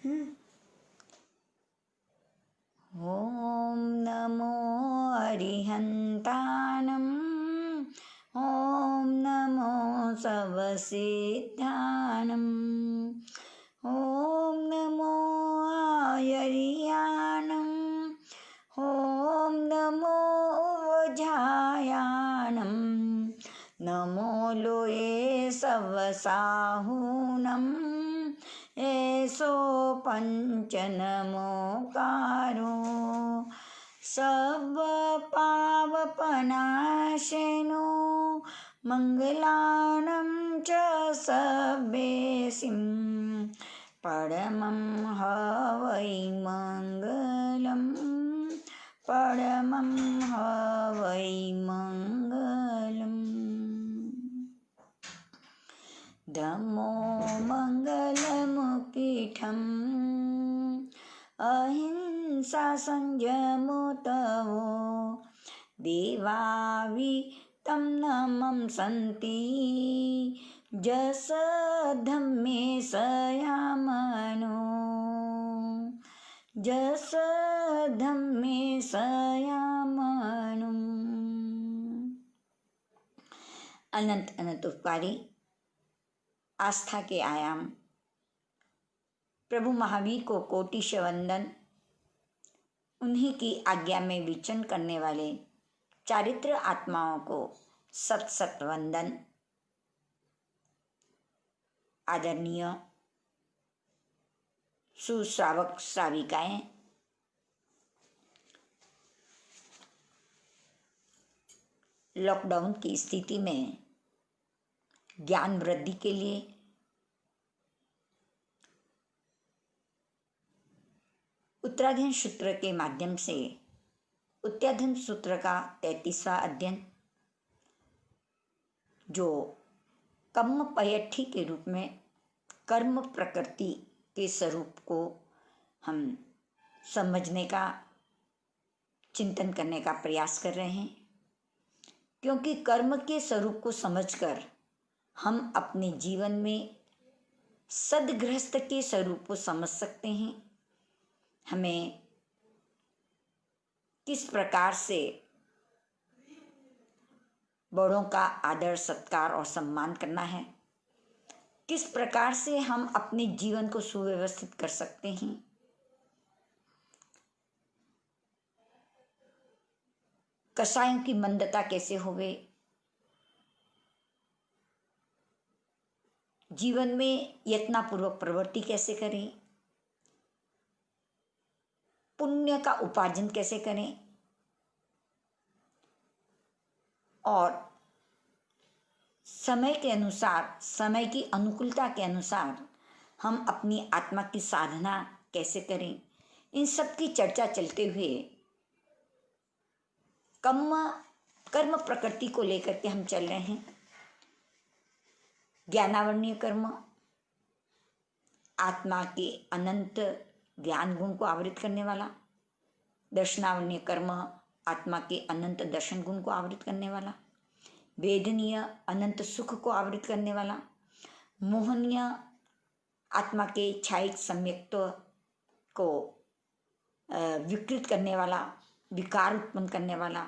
ॐ नमो अरिहन्तानम् ॐ नमो सवसिद्धानम् ॐ नमो आयर्यानम् ॐ नमो वज्रायानम् नमो लोये सवसाहूनम् एसो पञ्चनमोकारो सर्वपावपनाशनो मङ्गलानं च सब्बेसिं परमं हवै मङ्गलम् परमं हवै मङ्गलम् धम्मो मङ्गलमुपीठम् अहिंसा संयमो तवो देवावितं नमं सन्ति जस धम्मे सयामनो जस धम्मे सयामनो। अनंत अनंत उपकारी आस्था के आयाम प्रभु महावीर को कोटिश वंदन। उन्हीं की आज्ञा में विचरण करने वाले चारित्र आत्माओं को सत सत वंदन। आदरणीय सुश्रावक श्राविकाएं, लॉकडाउन की स्थिति में ज्ञान वृद्धि के लिए उत्तराधीन सूत्र के माध्यम से उत्तराधीन सूत्र का 33वां अध्ययन, जो कर्म पयठी के रूप में कर्म प्रकृति के स्वरूप को हम समझने का चिंतन करने का प्रयास कर रहे हैं, क्योंकि कर्म के स्वरूप को समझकर हम अपने जीवन में सदगृहस्थ के स्वरूप को समझ सकते हैं। हमें किस प्रकार से बड़ों का आदर सत्कार और सम्मान करना है, किस प्रकार से हम अपने जीवन को सुव्यवस्थित कर सकते हैं, कसायों की मंदता कैसे होवे, जीवन में यत्नपूर्वक प्रवृत्ति कैसे करें, पुण्य का उपार्जन कैसे करें और समय के अनुसार, समय की अनुकूलता के अनुसार हम अपनी आत्मा की साधना कैसे करें, इन सब की चर्चा चलते हुए कर्म प्रकृति को लेकर के हम चल रहे हैं। ज्ञानावरणीय कर्म आत्मा के अनंत ज्ञान गुण को आवृत करने वाला, दर्शनावरणीय कर्म आत्मा के अनंत दर्शन गुण को आवृत करने वाला, वेदनीय अनंत सुख को आवृत करने वाला, मोहनीय आत्मा के छायिक सम्यक्त्व को विकृत करने वाला, विकार उत्पन्न करने वाला,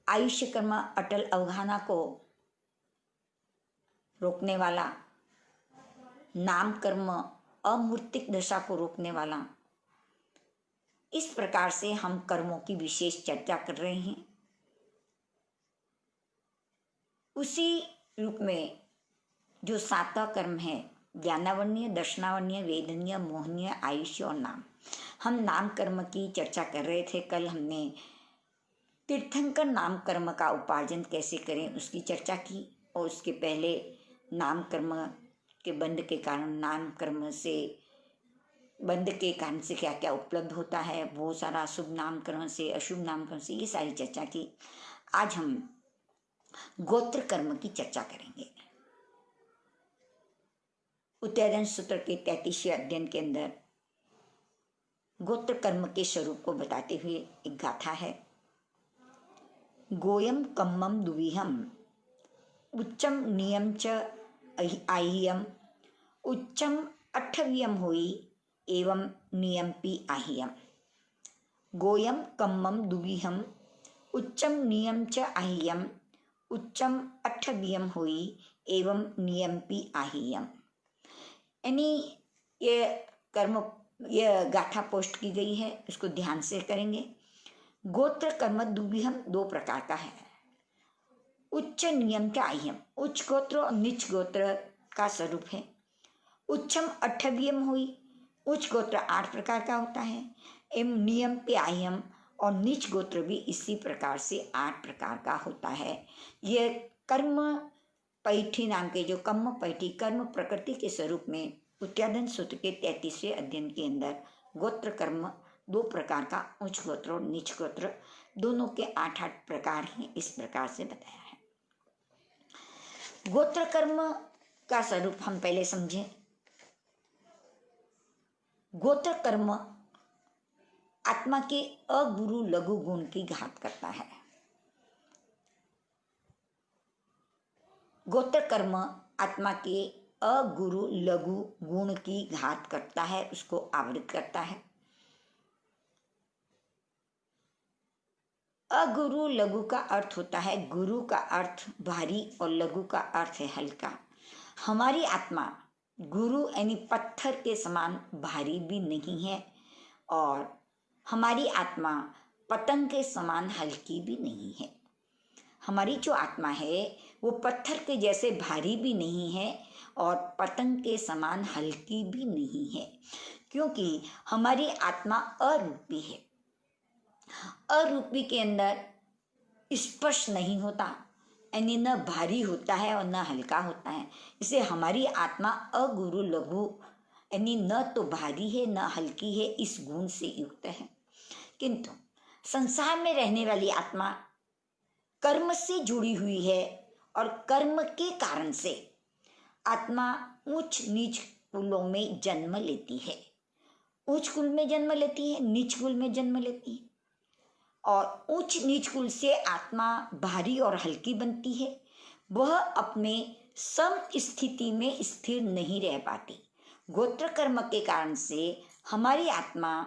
आयुष्य कर्म अटल अवगाहना को रोकने वाला, नाम कर्म अमूर्तिक दशा को रोकने वाला। इस प्रकार से हम कर्मों की विशेष चर्चा कर रहे हैं। उसी रूप में जो सातवां कर्म है, ज्ञानावरणीय, दर्शनावरणीय, वेदनीय, मोहनीय, आयुष्य और नाम, हम नाम कर्म की चर्चा कर रहे थे। कल हमने तीर्थंकर नाम कर्म का उपार्जन कैसे करें उसकी चर्चा की, और उसके पहले नाम कर्म के बंध के कारण, नाम कर्म से बंध के कारण से क्या क्या उपलब्ध होता है, वो सारा शुभ नाम कर्म से, अशुभ नाम कर्म से, ये सारी चर्चा की। आज हम गोत्र कर्म की चर्चा करेंगे। उत्तराधीन सूत्र के 33वें अध्ययन के अंदर गोत्र कर्म के स्वरूप को बताते हुए एक गाथा है। गोयम कम्मम दुविहम उच्चम नियम च आह्यम उच्चम अठव्यम हुई एवं नियमपि आह्यम। गोयम कम्मम दुविहम उच्चम नियम च आह्यम उच्चम अठव्यम हुई एवं नियमपि आह्यम। यानी ये कर्म, ये गाथा पोस्ट की गई है, इसको ध्यान से करेंगे। गोत्र कर्म दुविहम दो प्रकार का है। उच्च नियम का आह्यम, उच्च गोत्र और नीच गोत्र का स्वरूप है। उच्चम अठव्यम हुई, उच्च गोत्र 8 प्रकार का होता है। एवं नियम पे आह्यम, और नीच गोत्र भी इसी प्रकार से 8 प्रकार का होता है। ये कर्म पैठी नाम के जो कर्म पैठी कर्म प्रकृति के स्वरूप में उत्यादन सूत्र के 33वें अध्ययन के अंदर गोत्र कर्म 2 प्रकार का, उच्च गोत्र और नीच गोत्र, दोनों के 8-8 प्रकार हैं, इस प्रकार से बताया है। गोत्र कर्म का स्वरूप हम पहले समझें। गोत्र कर्म आत्मा के अगुरु लघु गुण की घात करता है। गोत्र कर्म आत्मा के अगुरु लघु गुण की घात करता है, उसको आवृत करता है। अगुरु लघु का अर्थ होता है, गुरु का अर्थ भारी और लघु का अर्थ है हल्का। हमारी आत्मा गुरु यानी पत्थर के समान भारी भी नहीं है और हमारी आत्मा पतंग के समान हल्की भी नहीं है। हमारी जो आत्मा है वो पत्थर के जैसे भारी भी नहीं है और पतंग के समान हल्की भी नहीं है, क्योंकि हमारी आत्मा अरूपी है। अरूपी के अंदर स्पर्श नहीं होता, यानी न भारी होता है और न हल्का होता है। इसे हमारी आत्मा अगुरु लघु यानी न तो भारी है न हल्की है, इस गुण से युक्त है। किंतु संसार में रहने वाली आत्मा कर्म से जुड़ी हुई है और कर्म के कारण से आत्मा ऊंच नीच कुलों में जन्म लेती है। उच्च कुल में जन्म लेती है, नीच कुल में जन्म लेती है, और उच्च नीच कुल से आत्मा भारी और हल्की बनती है। वह अपने सम स्थिति में स्थिर नहीं रह पाती। गोत्र कर्म के कारण से हमारी आत्मा,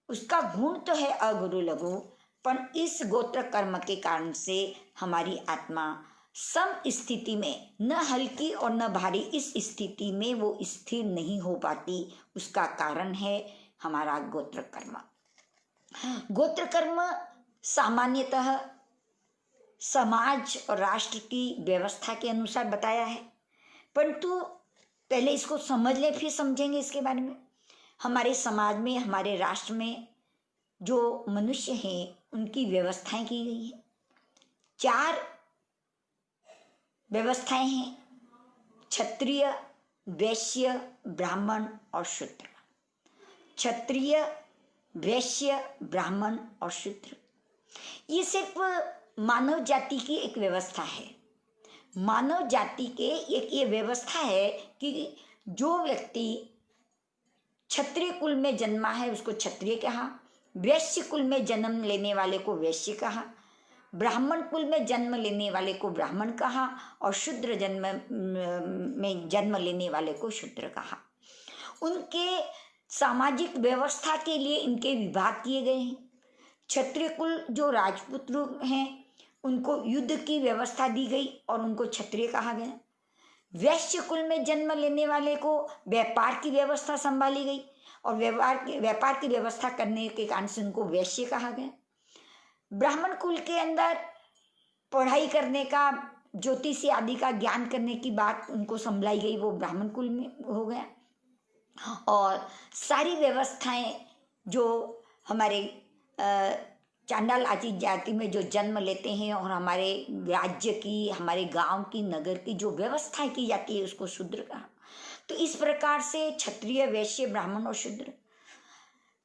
उसका गुण तो है अगुरु लघु, पर इस गोत्र कर्म के कारण से हमारी आत्मा सम स्थिति में, न हल्की और न भारी, इस स्थिति में वो स्थिर नहीं हो पाती। उसका कारण है हमारा गोत्र कर्म। गोत्र कर्म सामान्यतः समाज और राष्ट्र की व्यवस्था के अनुसार बताया है, परंतु पहले इसको समझ लें फिर समझेंगे इसके बारे में। हमारे समाज में, हमारे राष्ट्र में जो मनुष्य हैं उनकी व्यवस्थाएं की गई हैं। 4 व्यवस्थाएं हैं: क्षत्रिय, वैश्य, ब्राह्मण और शूद्र। क्षत्रिय, वैश्य, ब्राह्मण और शूद्र, ये सिर्फ मानव जाति की एक व्यवस्था है। मानव जाति के एक ये व्यवस्था है कि जो व्यक्ति क्षत्रिय कुल में जन्मा है उसको क्षत्रिय कहा, वैश्य कुल में जन्म लेने वाले को वैश्य कहा, ब्राह्मण कुल में जन्म लेने वाले को ब्राह्मण कहा, और शूद्र में जन्म लेने वाले को शूद्र कहा। उनके सामाजिक व्यवस्था के लिए इनके विभाग किए गए हैं। क्षत्रिय कुल जो राजपूत हैं उनको युद्ध की व्यवस्था दी गई और उनको क्षत्रिय कहा गया। वैश्य कुल में जन्म लेने वाले को व्यापार की व्यवस्था संभाली गई और व्यापार की व्यवस्था करने के कारण से उनको वैश्य कहा गया। ब्राह्मण कुल के अंदर पढ़ाई करने का, ज्योतिषी आदि का ज्ञान करने की बात उनको संभलाई गई, वो ब्राह्मण कुल में हो गया। और सारी व्यवस्थाएं जो हमारे चांडाल आदि जाति में जो जन्म लेते हैं और हमारे राज्य की, हमारे गांव की, नगर की जो व्यवस्थाएं की जाती है उसको शूद्र कहा। तो इस प्रकार से क्षत्रिय, वैश्य, ब्राह्मण और शूद्र,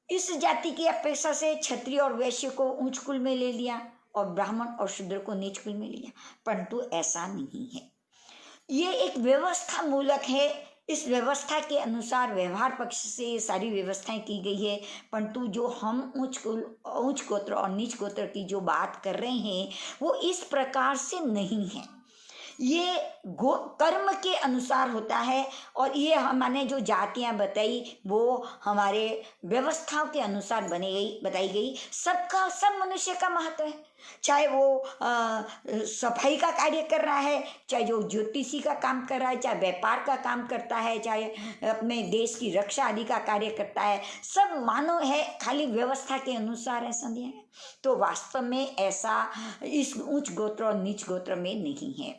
इस जाति की अपेक्षा से क्षत्रिय और वैश्य को उच्च कुल में ले लिया और ब्राह्मण और शूद्र को नीच कुल में लिया, परंतु ऐसा नहीं है। ये एक व्यवस्था मूलक है। इस व्यवस्था के अनुसार व्यवहार पक्ष से ये सारी व्यवस्थाएं की गई है, परंतु जो हम उच्च गोत्र और नीच गोत्र की जो बात कर रहे हैं वो इस प्रकार से नहीं है। ये कर्म के अनुसार होता है, और ये हमने जो जातियां बताई वो हमारे व्यवस्थाओं के अनुसार बताई गई। सबका सब मनुष्य का महत्व है, चाहे वो सफाई का कार्य कर रहा है, चाहे जो ज्योतिषी का काम कर रहा है, चाहे व्यापार का काम करता है, चाहे अपने देश की रक्षा आदि का कार्य करता है, सब मानव है, खाली व्यवस्था के अनुसार ऐसा दिया है। तो वास्तव में ऐसा इस उच्च गोत्र और नीच गोत्र में नहीं है।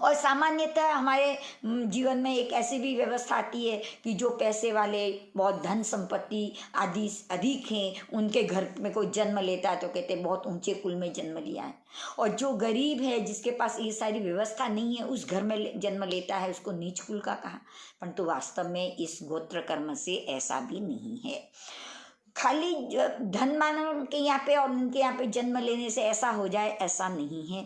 और सामान्यतः हमारे जीवन में एक ऐसी भी व्यवस्था आती है कि जो पैसे वाले, बहुत धन संपत्ति आदि अधिक हैं, उनके घर में कोई जन्म लेता है तो कहते हैं बहुत ऊंचे कुल में जन्म लिया है, और जो गरीब है जिसके पास ये सारी व्यवस्था नहीं है उस घर में जन्म लेता है, उसको नीच कुल का कहा। परंतु वास्तव में इस गोत्र कर्म से ऐसा भी नहीं है। खाली धन मानव के यहाँ पे और उनके यहाँ पे जन्म लेने से ऐसा हो जाए, ऐसा नहीं है,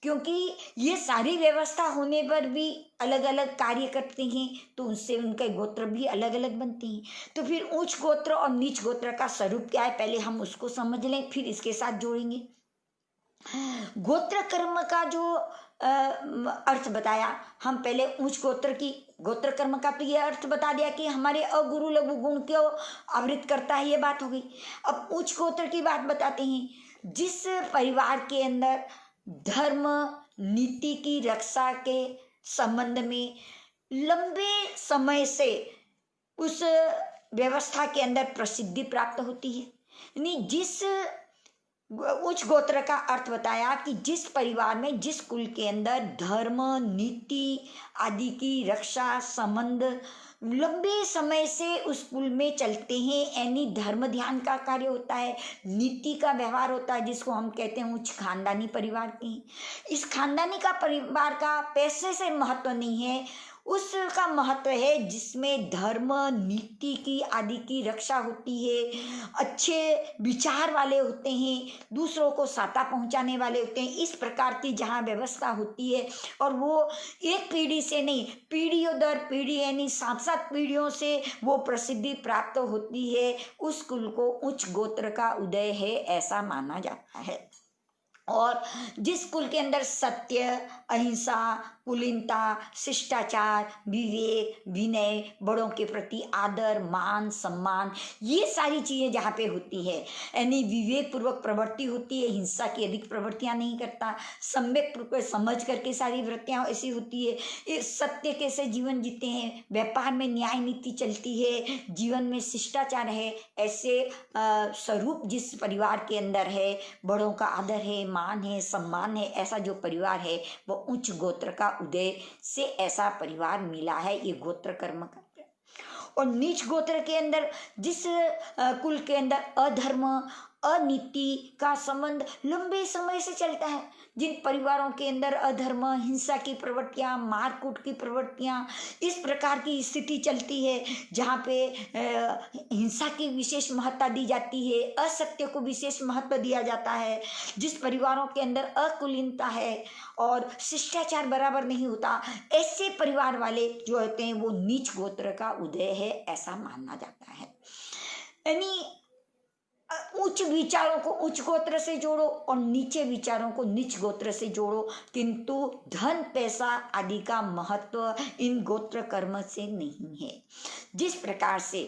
क्योंकि ये सारी व्यवस्था होने पर भी अलग अलग कार्य करते हैं, तो उनसे उनके गोत्र भी अलग अलग बनते हैं। तो फिर उच्च गोत्र और नीच गोत्र का स्वरूप क्या है, पहले हम उसको समझ लें, फिर इसके साथ जोड़ेंगे। गोत्र कर्म का जो अर्थ बताया, हम पहले उच्च गोत्र की गोत्र कर्म का तो ये अर्थ बता दिया कि हमारे अगुरु लघु गुण को आवृत करता है, ये बात हो गई। अब उच्च गोत्र की बात बताते हैं, जिस परिवार के अंदर धर्म नीति की रक्षा के संबंध में लंबे समय से उस व्यवस्था के अंदर प्रसिद्धि प्राप्त होती है, यानी जिस उच्च गोत्र का अर्थ बताया कि जिस परिवार में, जिस कुल के अंदर धर्म नीति आदि की रक्षा संबंध लंबे समय से उस कुल में चलते हैं, यानी धर्म ध्यान का कार्य होता है, नीति का व्यवहार होता है, जिसको हम कहते हैं उच्च खानदानी परिवार के। इस खानदानी का परिवार का पैसे से महत्व नहीं है, उसका महत्व है जिसमें धर्म नीति की आदि की रक्षा होती है, अच्छे विचार वाले होते हैं, दूसरों को साता पहुंचाने वाले होते हैं, इस प्रकार की जहाँ व्यवस्था होती है, और वो एक पीढ़ी से नहीं, पीढ़ियों दर पीढ़ी यानी 7-7 पीढ़ियों से वो प्रसिद्धि प्राप्त होती है, उस कुल को उच्च गोत्र का उदय है ऐसा माना जाता है। और जिस कुल के अंदर सत्य, अहिंसा, कुलीनता, शिष्टाचार, विवेक, विनय, बड़ों के प्रति आदर, मान, सम्मान, ये सारी चीज़ें जहाँ पे होती है, यानी विवेक पूर्वक प्रवृत्ति होती है, हिंसा की अधिक प्रवृत्तियाँ नहीं करता, सम्यक पूर्वक समझ करके सारी वृत्तियाँ ऐसी होती है, ये सत्य कैसे जीवन जीते हैं, व्यापार में न्याय नीति चलती है, जीवन में शिष्टाचार है, ऐसे स्वरूप जिस परिवार के अंदर है, बड़ों का आदर है, मान है, सम्मान है, ऐसा जो परिवार है वो उच्च गोत्र का उदय से ऐसा परिवार मिला है, ये गोत्र कर्म करते हैं। और नीच गोत्र के अंदर जिस कुल के अंदर अधर्म अनीति का संबंध लंबे समय से चलता है, जिन परिवारों के अंदर अधर्म, हिंसा की प्रवृत्तियाँ, मारकूट की प्रवृत्तियाँ, इस प्रकार की स्थिति चलती है, जहाँ पे हिंसा की विशेष महत्ता दी जाती है, असत्य को विशेष महत्व दिया जाता है, जिस परिवारों के अंदर अकुलीनता है और शिष्टाचार बराबर नहीं होता, ऐसे परिवार वाले जो होते हैं वो नीच गोत्र का उदय है ऐसा माना जाता है। यानी उच्च विचारों को उच्च गोत्र से जोड़ो और नीचे विचारों को नीच गोत्र से जोड़ो, किंतु धन पैसा आदि का महत्व इन गोत्र कर्म से नहीं है। जिस प्रकार से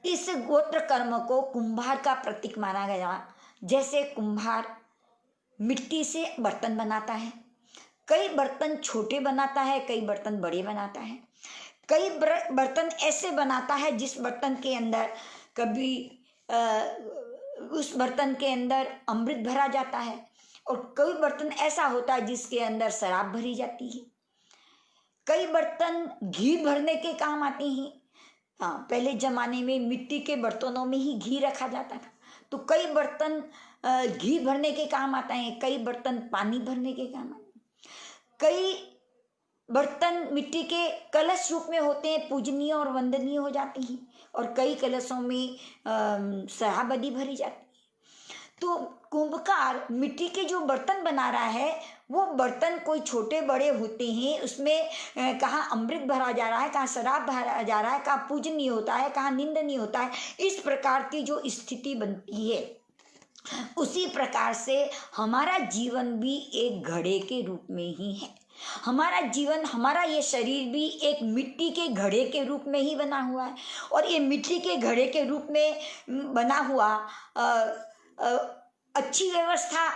इस गोत्र कर्म को कुंभार का प्रतीक माना गया, जैसे कुंभार मिट्टी से बर्तन बनाता है, कई बर्तन छोटे बनाता है, कई बर्तन बड़े बनाता है, कई बर्तन ऐसे बनाता है जिस बर्तन के अंदर कभी उस बर्तन के अंदर अमृत भरा जाता है, और कई बर्तन ऐसा होता है जिसके अंदर शराब भरी जाती है, कई बर्तन घी भरने के काम आते हैं। हाँ, पहले जमाने में मिट्टी के बर्तनों में ही घी रखा जाता था, तो कई बर्तन घी भरने के काम आता है, कई बर्तन पानी भरने के काम आते हैं, कई बर्तन मिट्टी के कलश रूप में होते हैं, पूजनीय और वंदनीय हो जाते हैं, और कई कलशों में शराब आदि भरी जाती है। तो कुंभकार मिट्टी के जो बर्तन बना रहा है वो बर्तन कोई छोटे बड़े होते हैं, उसमें कहाँ अमृत भरा जा रहा है, कहाँ शराब भरा जा रहा है, कहाँ पूजनीय होता है, कहाँ निंदनीय होता है, इस प्रकार की जो स्थिति बनती है, उसी प्रकार से हमारा जीवन भी एक घड़े के रूप में ही है। हमारा जीवन, हमारा ये शरीर भी एक मिट्टी के घड़े के रूप में ही बना हुआ है। और ये मिट्टी के घड़े के रूप में बना हुआ अ, अ, अच्छी व्यवस्था,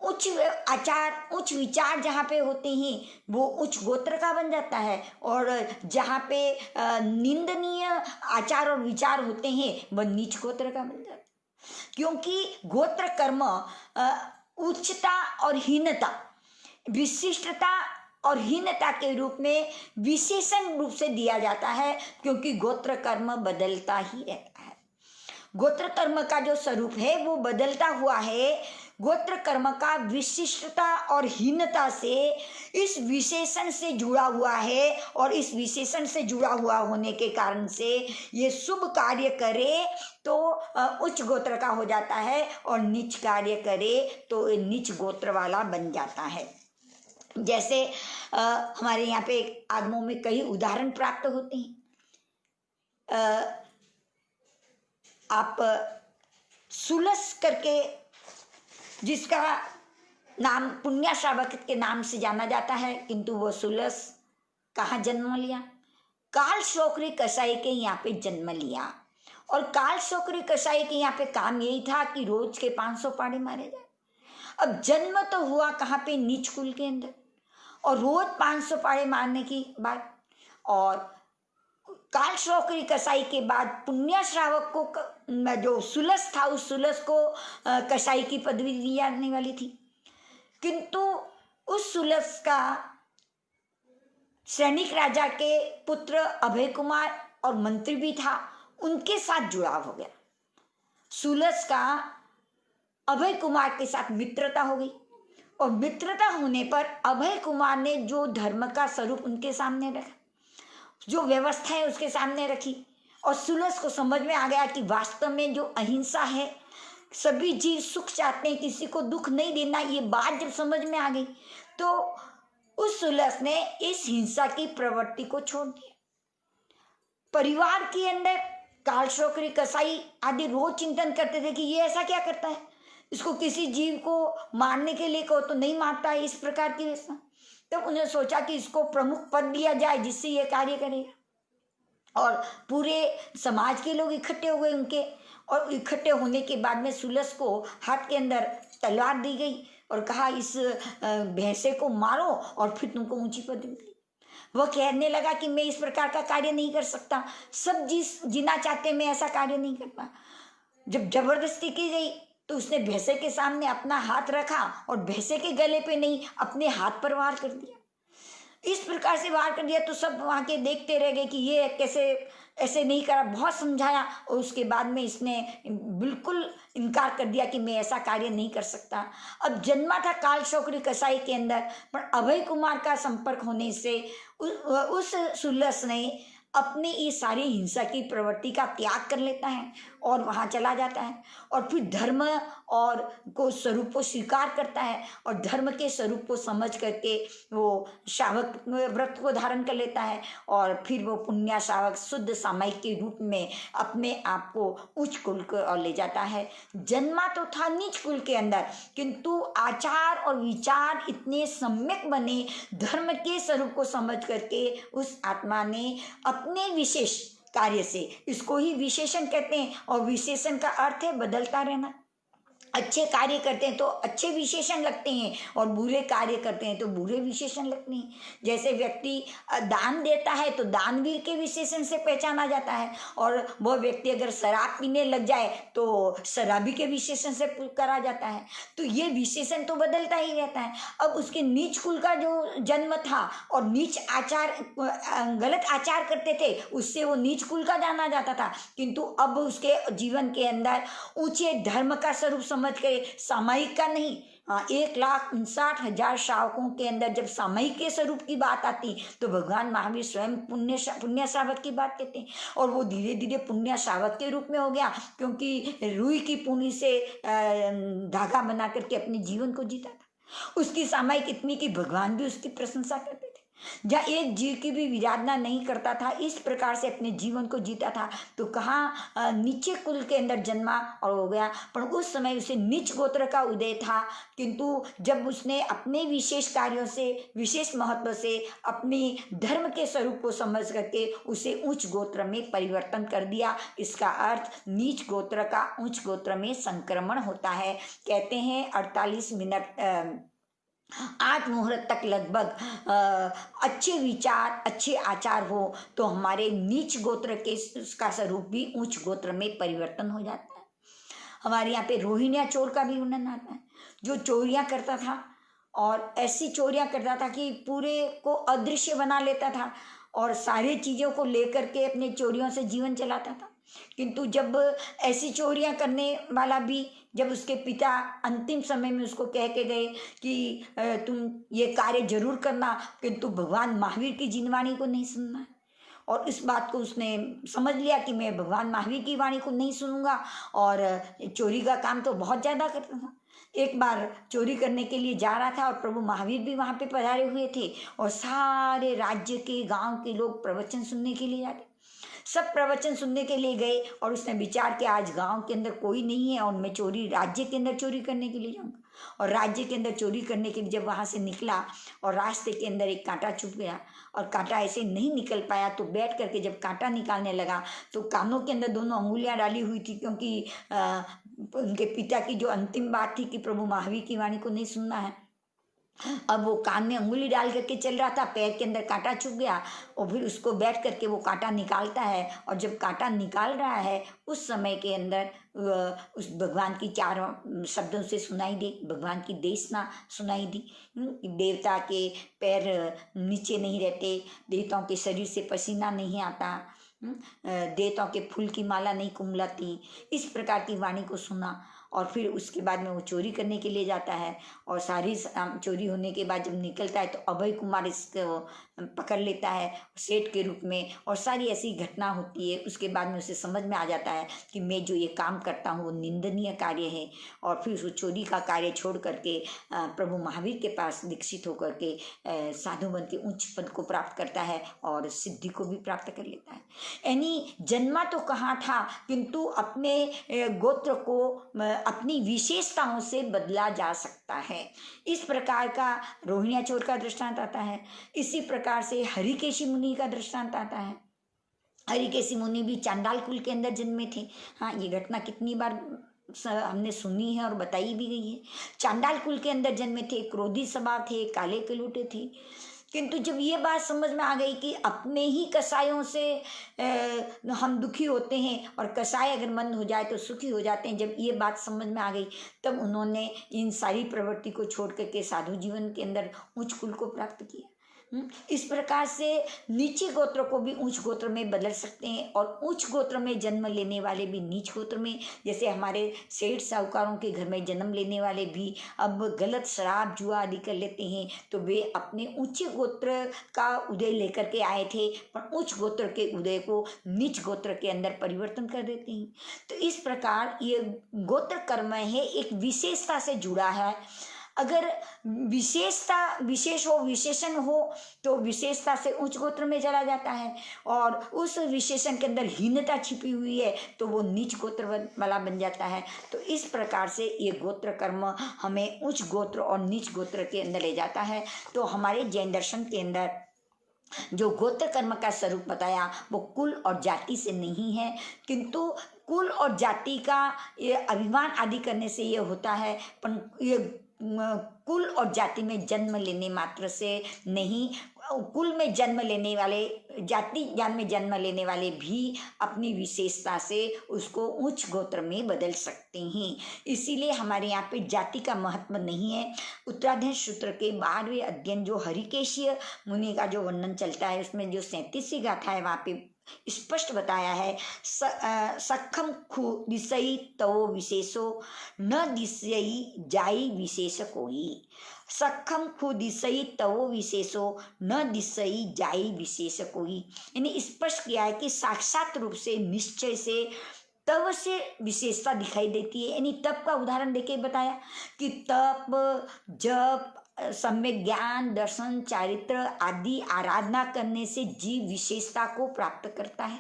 उच्च आचार, उच्च विचार जहाँ पे होते हैं वो उच्च गोत्र का बन जाता है। और जहाँ पे निंदनीय आचार और विचार होते हैं वह नीच गोत्र का बन जाता है। क्योंकि गोत्र कर्म उच्चता और हीनता, विशिष्टता और हीनता के रूप में विशेषण रूप से दिया जाता है, क्योंकि गोत्र कर्म बदलता ही रहता है। गोत्र कर्म का जो स्वरूप है वो बदलता हुआ है। गोत्र कर्म का विशिष्टता और हीनता से, इस विशेषण से जुड़ा हुआ है। और इस विशेषण से जुड़ा हुआ होने के कारण से ये शुभ कार्य करे तो उच्च गोत्र का हो जाता है, और नीच कार्य करे तो नीच गोत्र वाला बन जाता है। जैसे हमारे यहाँ पे आगमों में कई उदाहरण प्राप्त होते हैं। आप सुलस करके, जिसका नाम पुण्य श्रावक के नाम से जाना जाता है, किंतु वो सुलस कहाँ जन्म लिया? काल शोकरी कसाई के यहाँ पे जन्म लिया। और काल शोकरी कसाई के यहाँ पे काम यही था कि रोज के 500 पाड़े मारे जाए। अब जन्म तो हुआ कहाँ पे? नीच कुल के अंदर। और रोज 500 पाड़े मारने की बात। और काल शोकरी कसाई के बाद पुण्य श्रावक को, जो सुलस था, उस सुलस को कसाई की पदवी दी जाने वाली थी। किंतु उस सुलस का सैनिक राजा के पुत्र अभय कुमार और मंत्री भी था, उनके साथ जुड़ाव हो गया। सुलस का अभय कुमार के साथ मित्रता हो गई। और मित्रता होने पर अभय कुमार ने जो धर्म का स्वरूप उनके सामने रखा, जो व्यवस्था है उसके सामने रखी, और सुलस को समझ में आ गया कि वास्तव में जो अहिंसा है, सभी जीव सुख चाहते हैं, किसी को दुख नहीं देना, ये बात जब समझ में आ गई तो उस सुलस ने इस हिंसा की प्रवृत्ति को छोड़ दिया। परिवार के अंदर काल शोकरी कसाई आदि रोज चिंतन करते थे कि ये ऐसा क्या करता है, इसको किसी जीव को मारने के लिए कहो तो नहीं मारता है, इस प्रकार की व्यवस्था। तब उन्हें सोचा कि इसको प्रमुख पद दिया जाए जिससे ये कार्य करेगा। और पूरे समाज के लोग इकट्ठे हो गए उनके, और इकट्ठे होने के बाद में सुलस को हाथ के अंदर तलवार दी गई और कहा इस भैंसे को मारो और फिर तुमको ऊंची पदवी मिलेगी। वह कहने लगा कि मैं इस प्रकार का कार्य नहीं कर सकता, सब जीना चाहते, मैं ऐसा कार्य नहीं करता। जब जबरदस्ती की गई तो उसने भैंसे के सामने अपना हाथ रखा और भैंसे के गले पे नहीं, अपने हाथ पर वार कर दिया। इस प्रकार से वार कर दिया तो सब वहां के देखते रह गए कि ये कैसे, ऐसे नहीं करा। बहुत समझाया और उसके बाद में इसने बिल्कुल इनकार कर दिया कि मैं ऐसा कार्य नहीं कर सकता। अब जन्मा था काल शोकरी कसाई के अंदर, पर अभय कुमार का संपर्क होने से उस सुलस ने अपने ये सारी हिंसा की प्रवृत्ति का त्याग कर लेता है और वहाँ चला जाता है। और फिर धर्म और को स्वरूप को स्वीकार करता है, और धर्म के स्वरूप को समझ करके वो श्रावक व्रत को धारण कर लेता है। और फिर वो पुण्य श्रावक शुद्ध सामायिक के रूप में अपने आप को उच्च कुल को और ले जाता है। जन्मा तो था नीच कुल के अंदर, किंतु आचार और विचार इतने सम्यक बने, धर्म के स्वरूप को समझ करके उस आत्मा ने अपने विशेष कार्य से, इसको ही विशेषण कहते हैं। और विशेषण का अर्थ है बदलता रहना। अच्छे कार्य करते हैं तो अच्छे विशेषण लगते हैं, और बुरे कार्य करते हैं तो बुरे विशेषण लगते हैं। जैसे व्यक्ति दान देता है तो दानवीर के विशेषण से पहचाना जाता है, और वह व्यक्ति अगर शराब पीने लग जाए तो शराबी के विशेषण से करा जाता है। तो ये विशेषण तो बदलता ही रहता है। अब उसके नीच कुल का जो जन्म था और नीच आचार, गलत आचार करते थे, उससे वो नीच कुल का जाना जाता था। किंतु अब उसके जीवन के अंदर ऊंचे धर्म का स्वरूप समझ के, सामायिक का नहीं, 1,59,000 श्रावकों के अंदर जब सामायिक के स्वरूप की बात आती तो भगवान महावीर स्वयं पुण्य श्रावक की बात कहते हैं। और वो धीरे धीरे पुण्य श्रावक के रूप में हो गया, क्योंकि रुई की पुनी से धागा बना करके अपने जीवन को जीता था। उसकी सामायिक इतनी कि भगवान भी उसकी प्रशंसा करते थे। जहाँ एक जीव की भी विराधना नहीं करता था, इस प्रकार से अपने जीवन को जीता था, तो कहाँ नीचे कुल के अंदर जन्मा और हो गया। पर उस समय उसे नीच गोत्र का उदय था, किंतु जब उसने अपने विशेष कार्यों से, विशेष महत्व से, अपनी धर्म के स्वरूप को समझ करके उसे उच्च गोत्र में परिवर्तन कर दिया। इसका अर्थ नीच गोत्र का उच्च गोत्र में संक्रमण होता है। कहते हैं 48 मिनट 8 मुहूर्त तक लगभग अच्छे विचार, अच्छे आचार हो तो हमारे नीच गोत्र के का स्वरूप भी उच्च गोत्र में परिवर्तन हो जाता है। हमारे यहाँ पे रोहिण्या चोर का भी वर्णन आता है, जो चोरियां करता था और ऐसी चोरियां करता था कि पूरे को अदृश्य बना लेता था और सारी चीज़ों को लेकर के अपने चोरियों से जीवन चलाता था। किंतु जब ऐसी चोरियां करने वाला भी, जब उसके पिता अंतिम समय में उसको कह के गए कि तुम ये कार्य जरूर करना, किंतु भगवान महावीर की जिन वाणी को नहीं सुनना है, और इस बात को उसने समझ लिया कि मैं भगवान महावीर की वाणी को नहीं सुनूंगा, और चोरी का काम तो बहुत ज़्यादा करता था। एक बार चोरी करने के लिए जा रहा था और प्रभु महावीर भी वहाँ पे पधारे हुए थे, और सारे राज्य के, गांव के लोग प्रवचन सुनने के लिए जाते, सब प्रवचन सुनने के लिए गए। और उसने विचार किया आज गांव के अंदर कोई नहीं है और मैं चोरी, राज्य के अंदर चोरी करने के लिए जाऊंगा। और राज्य के अंदर चोरी करने के लिए जब वहां से निकला और रास्ते के अंदर एक कांटा चुभ गया और कांटा ऐसे नहीं निकल पाया, तो बैठ करके जब कांटा निकालने लगा तो कानों के अंदर दोनों अंगुलियां डाली हुई थी, क्योंकि उनके पिता की जो अंतिम बात थी कि प्रभु महावीर की वाणी को नहीं सुनना है। अब वो कान में अंगुली डाल करके चल रहा था, पैर के अंदर कांटा चुभ गया और फिर उसको बैठ करके वो कांटा निकालता है। और जब कांटा निकाल रहा है उस समय के अंदर उस भगवान की 4 शब्दों से सुनाई दी, भगवान की देशना सुनाई दी। देवता के पैर नीचे नहीं रहते, देवताओं के शरीर से पसीना नहीं आता, देवताओं के फूल की माला नहीं कुमलाती, इस प्रकार की वाणी को सुना। और फिर उसके बाद में वो चोरी करने के लिए जाता है और सारी चोरी होने के बाद जब निकलता है तो अभय कुमार इसको पकड़ लेता है सेठ के रूप में, और सारी ऐसी घटना होती है। उसके बाद में उसे समझ में आ जाता है कि मैं जो ये काम करता हूँ वो निंदनीय कार्य है, और फिर उस चोरी का कार्य छोड़ करके प्रभु महावीर के पास दीक्षित होकर के साधु बन के उच्च पद को प्राप्त करता है और सिद्धि को भी प्राप्त कर लेता है। यानी जन्मा तो कहाँ था, किंतु अपने गोत्र को अपनी विशेषताओं से बदला जा सकता है। इस प्रकार का रोहिण्या चोर का दृष्टांत आता है। इसी प्रकार से हरिकेशी मुनि का दृष्टांत आता है। हरिकेशी मुनि भी चांडाल कुल के अंदर जन्मे थे। हाँ, ये घटना कितनी बार हमने सुनी है और बताई भी गई है। चांडाल कुल के अंदर जन्मे थे, क्रोधी स्वभाव थे, काले कलूटे थे। किंतु जब ये बात समझ में आ गई कि अपने ही कसायों से हम दुखी होते हैं और कसाय अगर बंद हो जाए तो सुखी हो जाते हैं, जब ये बात समझ में आ गई तब उन्होंने इन सारी प्रवृत्ति को छोड़ करके साधु जीवन के अंदर उच्च कुल को प्राप्त किया। इस प्रकार से नीचे गोत्र को भी उच्च गोत्र में बदल सकते हैं, और उच्च गोत्र में जन्म लेने वाले भी नीच गोत्र में, जैसे हमारे सेठ साहूकारों के घर में जन्म लेने वाले भी अब गलत शराब जुआ आदि कर लेते हैं, तो वे अपने उच्च गोत्र का उदय लेकर के आए थे पर उच्च गोत्र के उदय को नीच गोत्र के अंदर परिवर्तन कर देते हैं। तो इस प्रकार ये गोत्र कर्म है, एक विशेषता से जुड़ा है। अगर विशेषता विशेष हो, विशेषण हो, तो विशेषता से उच्च गोत्र में चला जाता है, और उस विशेषण के अंदर हीनता छिपी हुई है तो वो नीच गोत्र वाला बन जाता है। तो इस प्रकार से ये गोत्र कर्म हमें उच्च गोत्र और नीच गोत्र के अंदर ले जाता है। तो हमारे जैन दर्शन के अंदर जो गोत्र कर्म का स्वरूप बताया वो कुल और जाति से नहीं है, किंतु कुल और जाति का ये अभिमान आदि करने से ये होता है, पर ये कुल और जाति में जन्म लेने मात्र से नहीं, कुल में जन्म लेने वाले, जाति ज्ञान में जन्म लेने वाले भी अपनी विशेषता से उसको उच्च गोत्र में बदल सकते हैं। इसीलिए हमारे यहाँ पे जाति का महत्व नहीं है। उत्तराधीश सूत्र के 12वें अध्ययन जो हरिकेशीय मुनि का जो वर्णन चलता है उसमें जो 37वीं गाथा है वहाँ पे स्पष्ट बताया है, सखम खु दिशई तवो विशेषो न दिशई जाई विशेष कोई। सखम खु दिशई तवो विशेषो न दिशई जाई विशेष कोई। यानी स्पष्ट किया है कि साक्षात रूप से, निश्चय से, तब से विशेषता दिखाई देती है। यानी तप का उदाहरण देके बताया कि तप, जप सम्यक ज्ञान, दर्शन, चारित्र आदि आराधना करने से जीव विशेषता को प्राप्त करता है,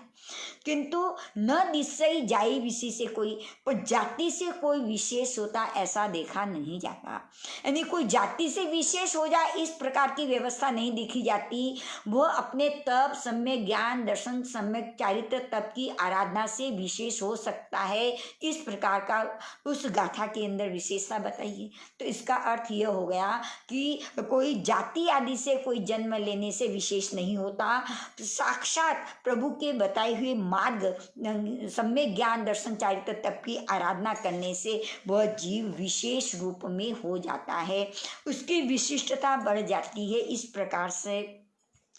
किंतु न निश्चय जाई विशेष से कोई, पर जाति से कोई विशेष होता ऐसा देखा नहीं जाता। यानी कोई जाति से विशेष हो जाए इस प्रकार की व्यवस्था नहीं देखी जाती। वह अपने तप, सम्यक ज्ञान, दर्शन, सम्यक चारित्र, तप की आराधना से विशेष हो सकता है। इस प्रकार का उस गाथा के अंदर विशेषता बताइए। तो इसका अर्थ यह हो गया कि कोई जाति आदि से कोई जन्म लेने से विशेष नहीं होता। साक्षात प्रभु के बताए हुए मार्ग, सम्यक ज्ञान, दर्शन, चारित्र, तप की आराधना करने से वह जीव विशेष रूप में हो जाता है, उसकी विशिष्टता बढ़ जाती है। इस प्रकार से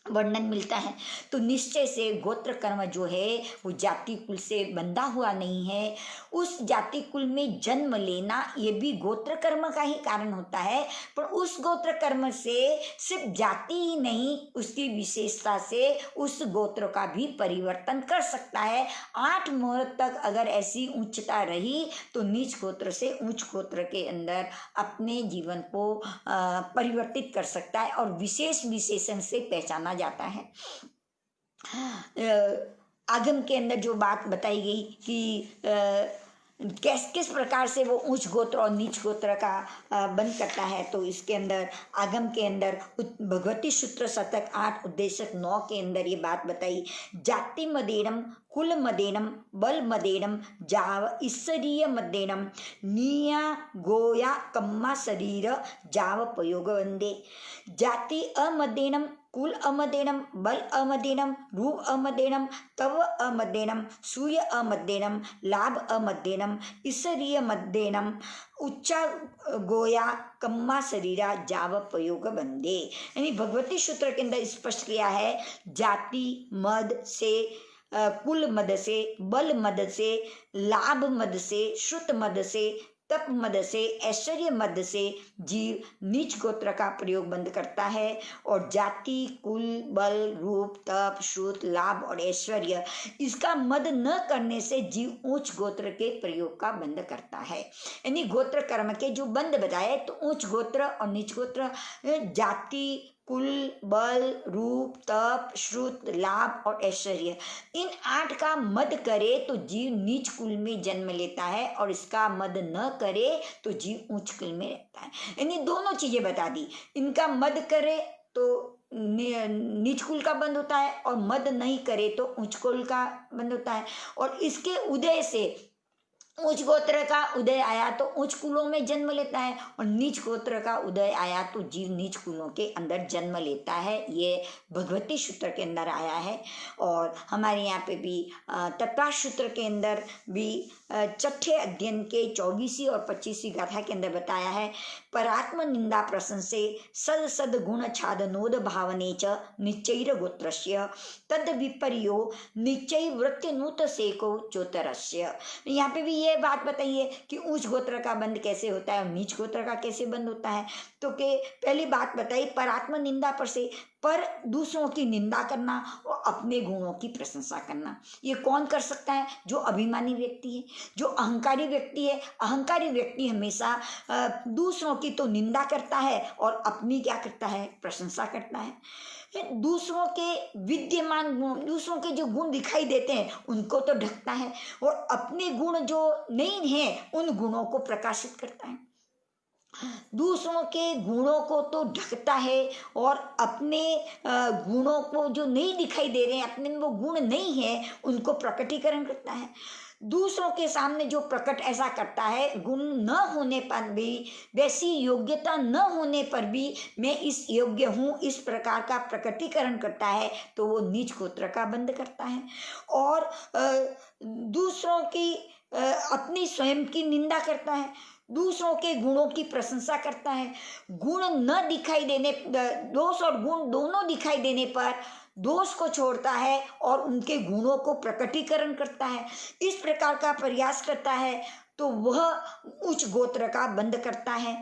वर्णन मिलता है। तो निश्चय से गोत्र कर्म जो है वो जाति कुल से बंधा हुआ नहीं है। उस जाति कुल में जन्म लेना ये भी गोत्र कर्म का ही कारण होता है, पर उस गोत्र कर्म से सिर्फ जाति ही नहीं, उसकी विशेषता से उस गोत्र का भी परिवर्तन कर सकता है। 8 मुहूर्त तक अगर ऐसी उच्चता रही तो नीच गोत्र से उच्च गोत्र के अंदर अपने जीवन को परिवर्तित कर सकता है और विशेष विशेषण से पहचाना जाता है। आगम के अंदर जो बात बताई गई कि किस प्रकार से वो उच्च गोत्र और नीच गोत्र का बंद करता है, तो इसके अंदर आगम के अंदर भगवती सूत्र शतक 8 उद्देशक 9 के अंदर ये बात बताई। जाति मदेनम, कुल मदेनम, बल मदेनम, जाव ईश्वरीय मदेनम, निया गोया कम्मा शरीर जाव प्रयोग वंदे। जाति अमदेनम, कुल अमदेनम, बल अमदेनम, रूप अमदेनम, तव अमदेनम, सूर्य अमदेनम, लाभ अमदेनम, ईश्वरीय मदेनम, उच्चा गोया कम्मा शरीरा जाव प्रयोग बंदे। यानी भगवती सूत्र के अंदर स्पष्ट किया है, जाति मद से, कुल मद से, बल मद से, लाभ मद से, श्रुत मद से, तप मद से, ऐश्वर्य मद से जीव नीच गोत्र का प्रयोग बंद करता है और जाति, कुल, बल, रूप, तप, श्रुत, लाभ और ऐश्वर्य इसका मद न करने से जीव उच्च गोत्र के प्रयोग का बंद करता है। यानी गोत्र कर्म के जो बंद बताए, तो उच्च गोत्र और नीच गोत्र, जाति, कुल, बल, रूप, तप, श्रुत, लाभ और ऐश्वर्य, इन 8 का मद करे तो जीव नीच कुल में जन्म लेता है और इसका मद न करे तो जीव उच्च कुल में रहता है। यानी दोनों चीजें बता दी, इनका मद करे तो नीच कुल का बंद होता है और मद नहीं करे तो उच्च कुल का बंद होता है। और इसके उदय से उच्च गोत्र का उदय आया तो उच्च कुलों में जन्म लेता है और नीच गोत्र का उदय आया तो जीव नीच कुलों के अंदर जन्म लेता है। ये भगवती सूत्र के अंदर आया है। और हमारे यहाँ पे भी तत्वार्थ सूत्र के अंदर भी छठे अध्ययन के 24वीं और 25वीं गाथा के अंदर बताया है, परात्म निंदा प्रशंसे सद सद गुण छादनोद भावने च निश्चैर गोत्रस्य तद विपर्यो निश्चय वृत्ति नूत सेको चोतरस्य। यहाँ पे भी ये बात बताइए कि उच्च गोत्र का बंद कैसे होता है और नीच गोत्र का कैसे बंद होता है। तो के पहली बात बताई परात्म निंदा पर से, पर दूसरों की निंदा करना और अपने गुणों की प्रशंसा करना, ये कौन कर सकता है? जो अभिमानी व्यक्ति है, जो अहंकारी व्यक्ति है। अहंकारी व्यक्ति हमेशा दूसरों की तो निंदा करता है और अपनी क्या करता है? प्रशंसा करता है। दूसरों के विद्यमान गुण, दूसरों के जो गुण दिखाई देते हैं उनको तो ढकता है और अपने गुण जो नहीं है उन गुणों को प्रकाशित करता है। दूसरों के गुणों को तो ढकता है और अपने गुणों को जो नहीं दिखाई दे रहे हैं, अपने में वो गुण नहीं है, उनको प्रकटीकरण करता है। दूसरों के सामने जो प्रकट ऐसा करता है, गुण न होने पर भी, वैसी योग्यता न होने पर भी मैं इस योग्य हूँ, इस प्रकार का प्रकटीकरण करता है, तो वो नीच गोत्र का बंद करता है। और दूसरों की अपनी स्वयं की निंदा करता है, दूसरों के गुणों की प्रशंसा करता है। गुण न दिखाई देने, दोष और गुण दोनों दिखाई देने पर दोष को छोड़ता है और उनके गुणों को प्रकटीकरण करता है। इस प्रकार का प्रयास करता है तो वह उच्च गोत्र का बंद करता है।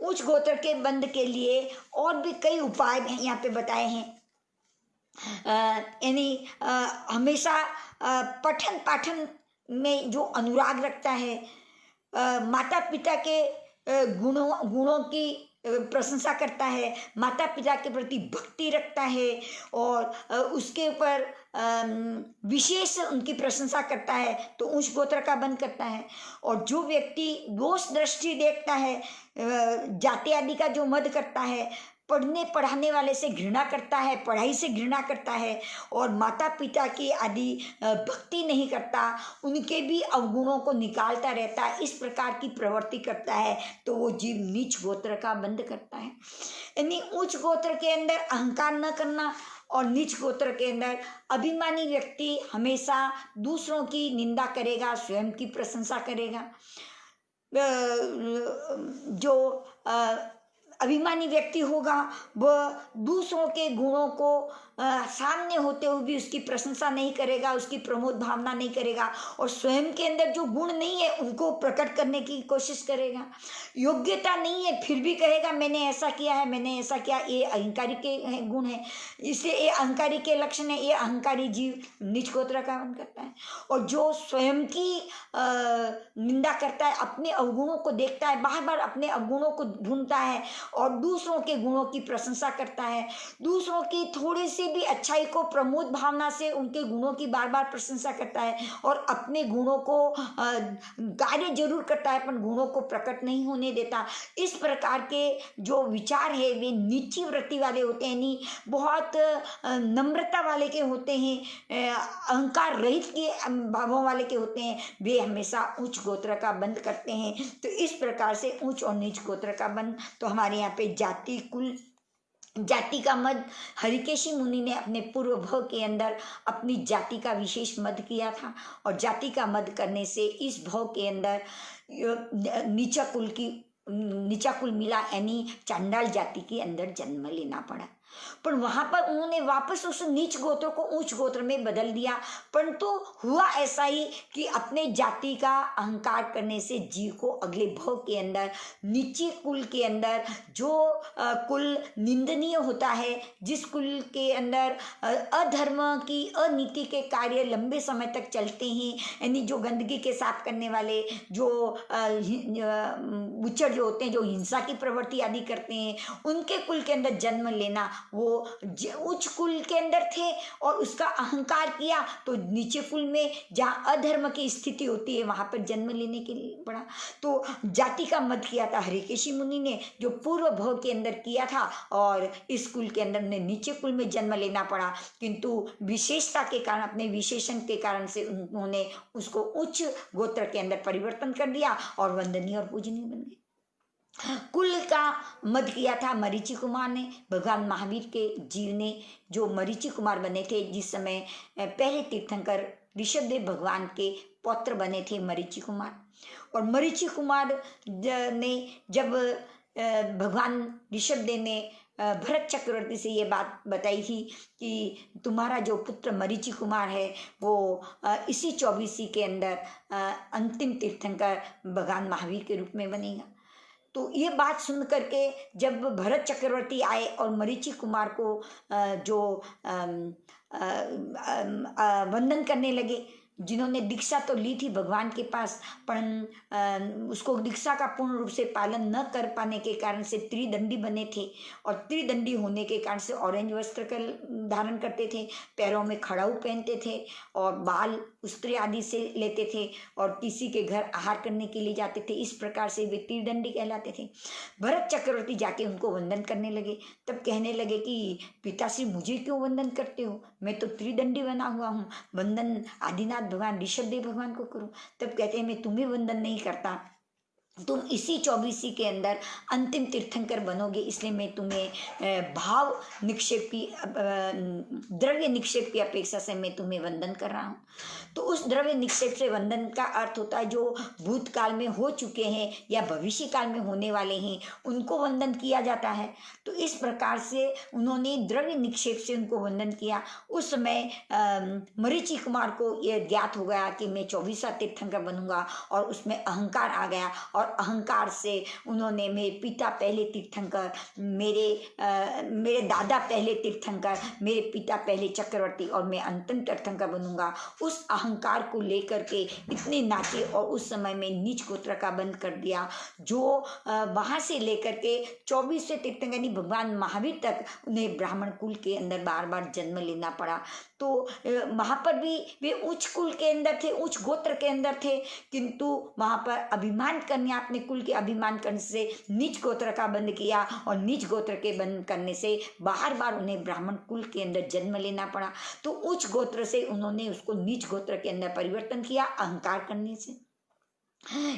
उच्च गोत्र के बंद के लिए और भी कई उपाय यहाँ पे बताए हैं। यानी हमेशा पठन पाठन में जो अनुराग रखता है, माता पिता के गुणों की प्रशंसा करता है, माता पिता के प्रति भक्ति रखता है और उसके ऊपर विशेष उनकी प्रशंसा करता है तो उच्च गोत्र का बन करता है। और जो व्यक्ति दोष दृष्टि देखता है, जाति आदि का जो मद करता है, पढ़ने पढ़ाने वाले से घृणा करता है, पढ़ाई से घृणा करता है और माता पिता की आदि भक्ति नहीं करता, उनके भी अवगुणों को निकालता रहता है, इस प्रकार की प्रवृत्ति करता है, तो वो जीव नीच गोत्र का बंध करता है। यानी उच्च गोत्र के अंदर अहंकार न करना और नीच गोत्र के अंदर अभिमानी व्यक्ति हमेशा दूसरों की निंदा करेगा, स्वयं की प्रशंसा करेगा। जो अभिमानी व्यक्ति होगा वह दूसरों के गुणों को सामने होते हुए भी उसकी प्रशंसा नहीं करेगा, उसकी प्रमोद भावना नहीं करेगा और स्वयं के अंदर जो गुण नहीं है उनको प्रकट करने की कोशिश करेगा। योग्यता नहीं है फिर भी कहेगा मैंने ऐसा किया है, मैंने ऐसा किया। ये अहंकारी के गुण है, इसलिए ये अहंकारी के लक्षण है। ये अहंकारी जीव नीच गोत्र का बन करता है। और जो स्वयं की निंदा करता है, अपने अवगुणों को देखता है, बार बार अपने अवगुणों को ढूंढता है और दूसरों के गुणों की प्रशंसा करता है, दूसरों की थोड़ी सी भी अच्छाई को प्रमोद भावना से उनके गुणों की बार बार प्रशंसा करता है और अपने गुणों को कार्य जरूर करता है पर गुणों को प्रकट नहीं होने देता। इस प्रकार के जो विचार है वे नीची वृत्ति वाले होते हैं, नहीं बहुत नम्रता वाले के होते हैं, अहंकार रहित के भावों वाले के होते हैं। वे हमेशा उच्च गोत्र का बंध करते हैं। तो इस प्रकार से उच्च और नीच गोत्र का बंध, तो हमारे यहाँ पे जाति कुल जाति का मद हरिकेशी मुनि ने अपने पूर्व भव के अंदर अपनी जाति का विशेष मद किया था और जाति का मद करने से इस भव के अंदर नीचा कुल मिला, यानी चांडाल जाति के अंदर जन्म लेना पड़ा। पर वहां पर उन्होंने वापस उस नीच गोत्र को उच्च गोत्र में बदल दिया, परंतु हुआ ऐसा ही कि अपने जाति का अहंकार करने से जीव को अगले भव के अंदर नीची कुल के अंदर जो कुल निंदनीय होता है, जिस कुल के अंदर अधर्म की अनीति के कार्य लंबे समय तक चलते हैं, यानी जो गंदगी के साफ करने वाले, जो बुच्चड़ जो होते हैं, जो हिंसा की प्रवृत्ति आदि करते हैं, उनके कुल के अंदर जन्म लेना, वो उच्च कुल के अंदर थे और उसका अहंकार किया तो नीचे कुल में जहाँ अधर्म की स्थिति होती है वहां पर जन्म लेने के लिए पड़ा। तो जाति का मद किया था हरिकेशी मुनि ने, जो पूर्व भव के अंदर किया था, और इस कुल के अंदर ने नीचे कुल में जन्म लेना पड़ा, किंतु विशेषता के कारण, अपने विशेषण के कारण से उन्होंने उसको उच्च गोत्र के अंदर परिवर्तन कर दिया और वंदनीय और पूजनीय बन गए। कुल का मद किया था मरीचि कुमार ने, भगवान महावीर के जीव ने, जो मरीचि कुमार बने थे, जिस समय पहले तीर्थंकर ऋषभदेव भगवान के पौत्र बने थे मरीचि कुमार। और मरीचि कुमार ने जब भगवान ऋषभदेव ने भरत चक्रवर्ती से ये बात बताई थी कि तुम्हारा जो पुत्र मरीचि कुमार है वो इसी 24 के अंदर अंतिम तीर्थंकर भगवान महावीर के रूप में बनेगा। तो ये बात सुन करके जब भरत चक्रवर्ती आए और मरीचि कुमार को जो वंदन करने लगे, जिन्होंने दीक्षा तो ली थी भगवान के पास, पर उसको दीक्षा का पूर्ण रूप से पालन न कर पाने के कारण से त्रिदंडी बने थे, और त्रिदंडी होने के कारण से ऑरेंज वस्त्र का धारण करते थे, पैरों में खड़ाऊ पहनते थे और बाल उस्त्री आदि से लेते थे और किसी के घर आहार करने के लिए जाते थे। इस प्रकार से वे त्रिदंडी कहलाते थे। भरत चक्रवर्ती जाके उनको वंदन करने लगे, तब कहने लगे कि पिताश्री मुझे क्यों वंदन करते हो, मैं तो त्रिदंडी बना हुआ हूँ, वंदन आदिनाथ भगवान ऋषभदेव भगवान को करो। तब कहते हैं मैं तुम्हें वंदन नहीं करता, तुम इसी 24 के अंदर अंतिम तीर्थंकर बनोगे, इसलिए मैं तुम्हें भाव निक्षेप की, द्रव्य निक्षेप की अपेक्षा से मैं तुम्हें वंदन कर रहा हूँ। तो उस द्रव्य निक्षेप से वंदन का अर्थ होता है जो भूतकाल में हो चुके हैं या भविष्य काल में होने वाले हैं, उनको वंदन किया जाता है। तो इस प्रकार से उन्होंने द्रव्य निक्षेप से उनको वंदन किया। उस समय मरीचि कुमार को यह ज्ञात हो गया कि मैं 24वां तीर्थंकर बनूंगा, और उसमें अहंकार आ गया और और अहंकार से उन्होंने मेरे पिता पहले तीर्थंकर, मेरे दादा पहले तीर्थंकर, मेरे पिता पहले चक्रवर्ती और मैं अंतिम तीर्थंकर बनूंगा, उस अहंकार को लेकर के इतने नाचे और उस समय में नीच गोत्र का बंद कर दिया। जो वहाँ से लेकर के 24वें तीर्थंकर यानी भगवान महावीर तक उन्हें ब्राह्मण कुल के अंदर बार बार जन्म लेना पड़ा। तो वहाँ पर भी वे उच्च कुल के अंदर थे, उच्च गोत्र के अंदर थे, किंतु वहाँ पर अभिमान करने, अपने कुल के अभिमान करने से नीच गोत्र का बंद किया और नीच गोत्र के बंद करने से बार बार उन्हें ब्राह्मण कुल के अंदर जन्म लेना पड़ा। तो उच्च गोत्र से उन्होंने उसको नीच गोत्र के अंदर परिवर्तन किया अहंकार करने से।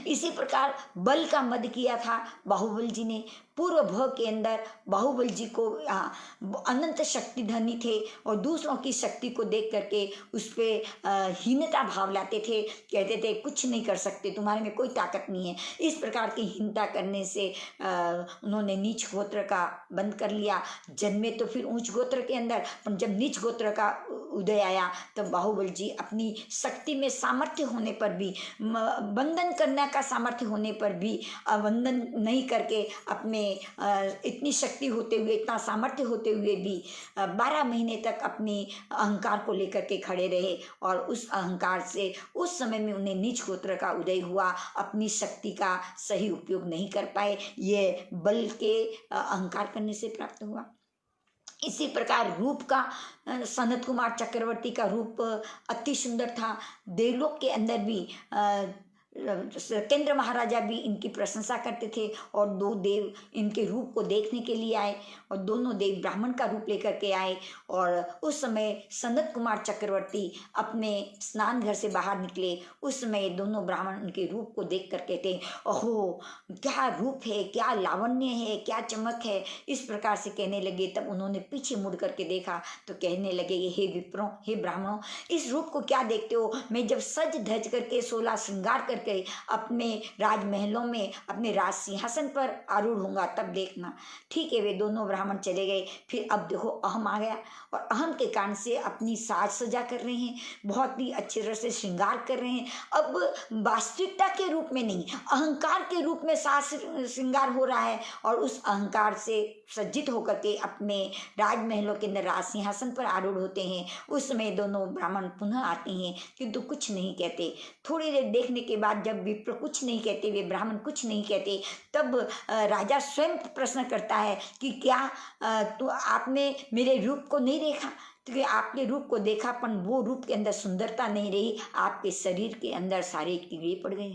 इसी प्रकार बल का मद किया था बाहुबल जी ने। पूर्व भव के अंदर बाहुबल जी को अनंत शक्ति धनी थे और दूसरों की शक्ति को देख करके उस पर हीनता भाव लाते थे, कहते थे कुछ नहीं कर सकते, तुम्हारे में कोई ताकत नहीं है। इस प्रकार की हीनता करने से उन्होंने नीच गोत्र का बंद कर लिया। जन्मे तो फिर ऊंच गोत्र के अंदर, पर जब नीच गोत्र का उदय आया तब बाहुबल जी अपनी शक्ति में सामर्थ्य होने पर भी, वंदन करने का सामर्थ्य होने पर भी वंदन नहीं करके, अपने इतनी शक्ति होते हुए, इतना सामर्थ्य होते हुए भी 12 महीने तक अपने अहंकार को लेकर के खड़े रहे और उस अहंकार से उस समय में उन्हें नीच गोत्र का उदय हुआ। अपनी शक्ति का सही उपयोग नहीं कर पाए, ये बल के अहंकार करने से प्राप्त हुआ। इसी प्रकार रूप का, सनत कुमार चक्रवर्ती का रूप अति सुंदर था। देवलोक के अंदर भी सत्येंद्र महाराजा भी इनकी प्रशंसा करते थे और 2 देव इनके रूप को देखने के लिए आए और दोनों देव ब्राह्मण का रूप लेकर के आए। और उस समय सनत कुमार चक्रवर्ती अपने स्नान घर से बाहर निकले। उस समय दोनों ब्राह्मण उनके रूप को देख कर कहते, ओहो क्या रूप है, क्या लावण्य है, क्या चमक है, इस प्रकार से कहने लगे। तब उन्होंने पीछे मुड़ करके देखा तो कहने लगे, हे विप्रों, हे ब्राह्मणों, इस रूप को क्या देखते हो? मैं जब सज धज करके 16 श्रृंगार करके अपने राजमहलों में अपने राज सिंहासन पर आरूढ़ होऊंगा तब देखना। ठीक है, वे दोनों ब्राह्मण चले गए। फिर अब देखो अहम आ गया और अहम के कारण से अपनी साज सजा कर रहे हैं, बहुत ही अच्छे तरह से श्रृंगार कर रहे हैं। अब वास्तविकता के रूप में नहीं, अहंकार के रूप में साज श्रृंगार हो रहा है और उस अहंकार से सज्जित होकर के अपने राजमहलों के अंदर राज सिंहासन पर आरूढ़ होते हैं। उस समय दोनों ब्राह्मण पुनः आते हैं किंतु कुछ नहीं कहते। थोड़ी देर देखने के बाद जब विप्र कुछ नहीं कहते, वे ब्राह्मण कुछ नहीं कहते, तब राजा स्वयं प्रश्न करता है कि क्या तो आपने मेरे रूप को नहीं देखा? तो आपके रूप को देखा पर वो रूप के अंदर सुंदरता नहीं रही, आपके शरीर के अंदर सारे कीड़े पड़ गए।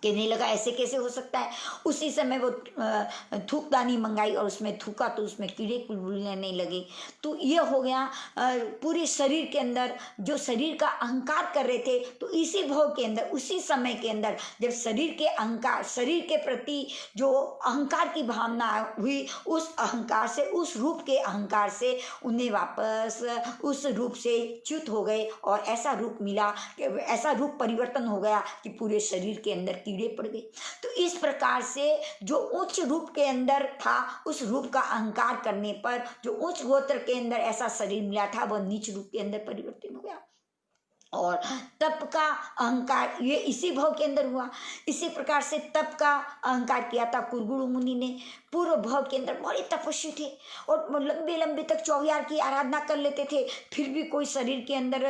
कहने लगा ऐसे कैसे हो सकता है? उसी समय वो थूकदानी मंगाई और उसमें थूका तो उसमें कीड़े कुलबुलने लगे। तो ये हो गया पूरे शरीर के अंदर, जो शरीर का अहंकार कर रहे थे, तो इसी भाव के अंदर, उसी समय के अंदर जब शरीर के अहंकार, शरीर के प्रति जो अहंकार की भावना हुई, उस अहंकार से, उस रूप के अहंकार से उन्हें वापस उस रूप से च्युत हो गए और ऐसा रूप मिला, ऐसा रूप परिवर्तन हो गया कि पूरे शरीर के अंदर कीड़े पड़ गए। तो इस प्रकार से जो उच्च रूप के अंदर था, उस रूप का अहंकार करने पर जो उच्च गोत्र के अंदर ऐसा शरीर मिला था, वह नीच रूप के अंदर परिवर्तित हो गया। और तप का अहंकार ये इसी भाव के अंदर हुआ। इसी प्रकार से तप का अहंकार किया था कुरगुरु मुनि ने। पूर्व भाव के अंदर बड़े तपस्वी थे और लंबे लंबे तक 24 की आराधना कर लेते थे, फिर भी कोई शरीर के अंदर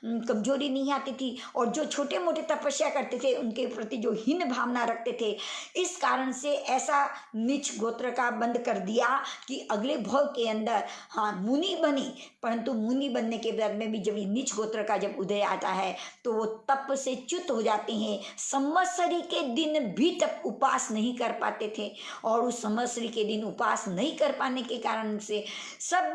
कमजोरी नहीं आती थी। और जो छोटे मोटे तपस्या करते थे उनके प्रति जो हीन भावना रखते थे, इस कारण से ऐसा नीच गोत्र का बंद कर दिया कि अगले भाव के अंदर हाँ मुनि बने, परंतु मुनि बनने के बाद में भी जब ये नीच गोत्र का जब उदय आता है तो वो तप से च्युत हो जाते हैं। संवत्सरी के दिन भी तप उपास नहीं कर पाते थे और उस संवत्सरी के दिन उपास नहीं कर पाने के कारण से सब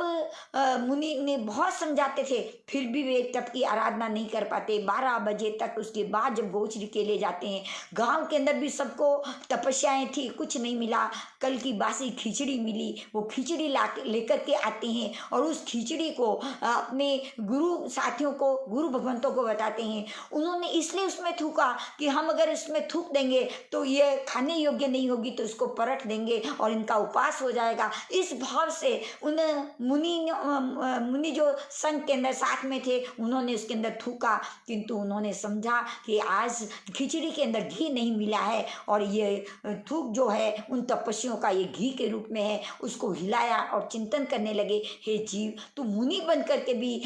मुनि ने बहुत समझाते थे, फिर भी वे तप की आराधना नहीं कर पाते। 12 बजे तक उसके बाद जब गोचरी के ले जाते हैं, गांव के अंदर भी सबको तपस्याएं थी, कुछ नहीं मिला। कल की बासी खिचड़ी मिली, वो खिचड़ी लेकर के आते हैं और उस खिचड़ी को अपने गुरु साथियों को, गुरु भगवंत भगवंतों को बताते हैं, उन्होंने इसलिए उसमें थूका कि हम अगर इसमें थूक देंगे तो ये खाने योग्य नहीं होगी, तो इसको परख देंगे और इनका उपास हो जाएगा। इस भाव से उन मुनि जो संघ के अंदर साथ में थे, उन्होंने उसके अंदर थूका, किंतु उन्होंने समझा कि आज खिचड़ी के अंदर घी नहीं मिला है और ये थूक जो है उन तपस्वियों का ये घी के रूप में है। उसको हिलाया और चिंतन करने लगे, हे जीव, तू मुनि बन करके भी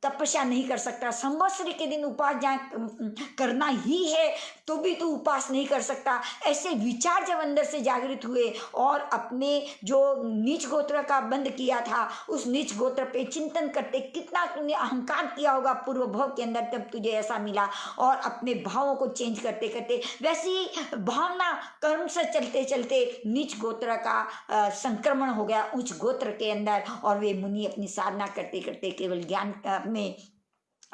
तपस्या नहीं कर सकता, संवत्सरी के दिन उपास जहाँ करना ही है तो भी तू उपास नहीं कर सकता। ऐसे विचार जब अंदर से जागृत हुए और अपने जो नीच गोत्र का बंद किया था उस नीच गोत्र पे चिंतन करते, कितना तूने अहंकार किया होगा पूर्व भाव के अंदर, तब तुझे ऐसा मिला। और अपने भावों को चेंज करते करते वैसी भावना कर्म से चलते चलते नीच गोत्र का संक्रमण हो गया उच्च गोत्र के अंदर, और वे मुनि अपनी साधना करते करते केवल ज्ञान में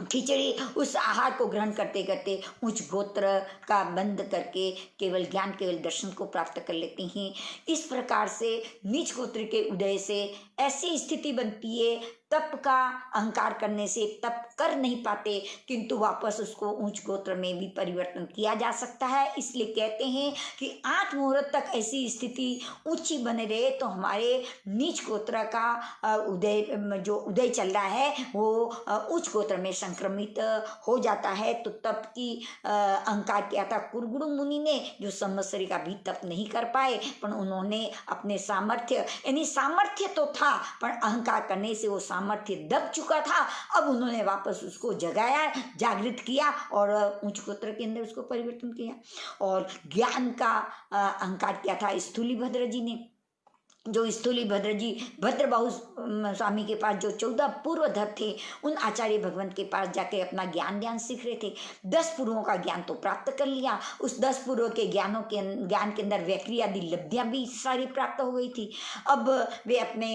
खिचड़ी उस आहार को ग्रहण करते करते उच्च गोत्र का बंद करके केवल ज्ञान केवल दर्शन को प्राप्त कर लेते हैं। इस प्रकार से नीच गोत्र के उदय से ऐसी स्थिति बनती है, तप का अहंकार करने से तप कर नहीं पाते, किंतु वापस उसको उच्च गोत्र में भी परिवर्तन किया जा सकता है। इसलिए कहते हैं कि 8 मुहूर्त तक ऐसी स्थिति ऊंची बने रहे तो हमारे नीच गोत्र का जो उदय चल रहा है वो उच्च गोत्र में संक्रमित हो जाता है। तो तप की अहंकार किया था कुरगुरु मुनि ने, जो संवत्सरी का भी तप नहीं कर पाए, पर उन्होंने अपने सामर्थ्य, यानी सामर्थ्य तो था पर अहंकार करने से वो सामर्थ्य दब चुका था। अब उन्होंने वापस उसको जगाया, जागृत किया और उच्च गोत्र के अंदर उसको परिवर्तन किया। और ज्ञान का अहंकार किया था स्थूलीभद्र जी ने, जो स्थूलीभद्र जी भद्रबाहु स्वामी के पास जो 14 पूर्वधर थे, उन आचार्य भगवंत के पास जाके अपना ज्ञान सीख रहे थे। 10 पूर्वों का ज्ञान तो प्राप्त कर लिया, उस 10 पूर्वों के ज्ञान के अंदर वैखरी आदि लब्धियां भी सारी प्राप्त हो गई थी। अब वे अपने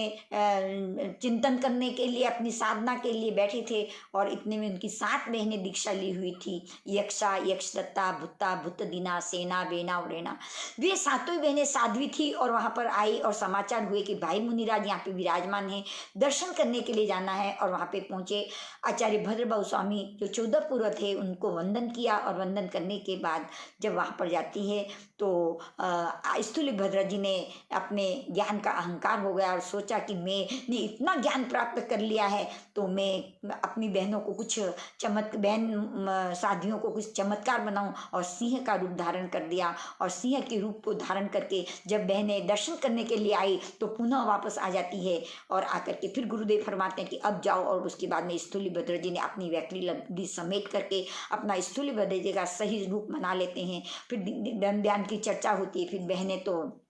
चिंतन करने के लिए, अपनी साधना के लिए बैठे थे और इतने में उनकी 7 बहनें दीक्षा ली हुई थी, यक्षा, यक्षदत्ता, भुत्ता, भुत्तदीना, सेना, बेना और रेना। वे 7 बहनें साध्वी थी और वहां पर आई और समाचार हुए कि भाई मुनिराज यहाँ पे विराजमान है, दर्शन करने के लिए जाना है। और वहाँ पे पहुँचे, आचार्य भद्रबाहु स्वामी जो 14 पूर्व थे उनको वंदन किया, और वंदन करने के बाद जब वहाँ पर जाती है तो स्थूलीभद्र जी ने अपने ज्ञान का अहंकार हो गया और सोचा कि मैंने इतना ज्ञान प्राप्त कर लिया है तो मैं अपनी बहनों को कुछ बहन साधियों को कुछ चमत्कार बनाऊं, और सिंह का रूप धारण कर दिया। और सिंह के रूप को धारण करके जब बहनें दर्शन करने के लिए आई तो पुनः वापस आ जाती है, और आकर के फिर गुरुदेव फरमाते हैं कि अब जाओ। और उसके बाद में स्थूलीभद्र जी ने अपनी वैखरी लब्धि समेट करके अपना स्थूलीभद्र जी का सही रूप बना लेते हैं। फिर ध्यान की चर्चा होती है, फिर बहनें तो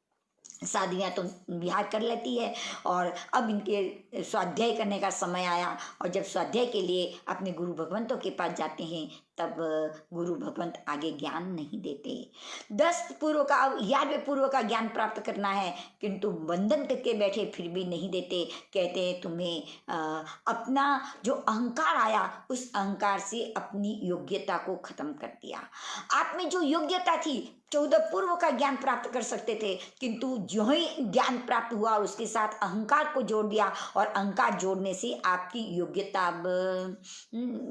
साधियाँ तो विहार कर लेती है, और अब इनके स्वाध्याय करने का समय आया। और जब स्वाध्याय के लिए अपने गुरु भगवंतों के पास जाते हैं तब गुरु भगवंत आगे ज्ञान नहीं देते। 10 पूर्व का 11वें पूर्व का ज्ञान प्राप्त करना है, किंतु बंधन करके बैठे फिर भी नहीं देते। कहते हैं तुम्हें अपना जो अहंकार आया उस अहंकार से अपनी योग्यता को खत्म कर दिया। आप में जो योग्यता थी 14 पूर्व का ज्ञान प्राप्त कर सकते थे, किंतु जो ही ज्ञान प्राप्त हुआ उसके साथ अहंकार को जोड़ दिया, और अहंकार जोड़ने से आपकी योग्यता अब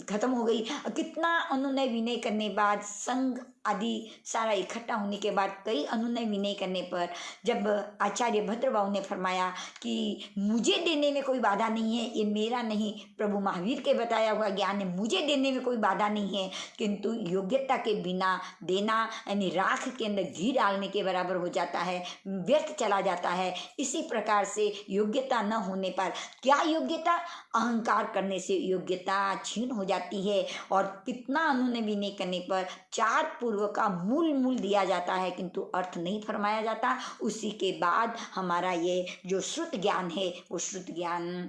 खत्म हो गई। कितना अनुनय विनय करने बाद, संघ आदि सारा इकट्ठा होने के बाद, कई अनुनय विनय करने पर जब आचार्य भद्रबाहु ने फरमाया कि मुझे देने में कोई बाधा नहीं है, ये मेरा नहीं, प्रभु महावीर के बताया हुआ ज्ञान है, मुझे देने में कोई बाधा नहीं है, किंतु योग्यता के बिना देना यानी राख के अंदर घी डालने के बराबर हो जाता है, व्यर्थ चला जाता है। इसी प्रकार से योग्यता न होने पर, क्या योग्यता, अहंकार करने से योग्यता छीन हो जाती है। और कितना अनुनय विनय करने पर 4 पूर्व का मूल दिया जाता है, किंतु अर्थ नहीं फरमाया जाता। उसी के बाद हमारा ये जो श्रुत ज्ञान है वो श्रुत ज्ञान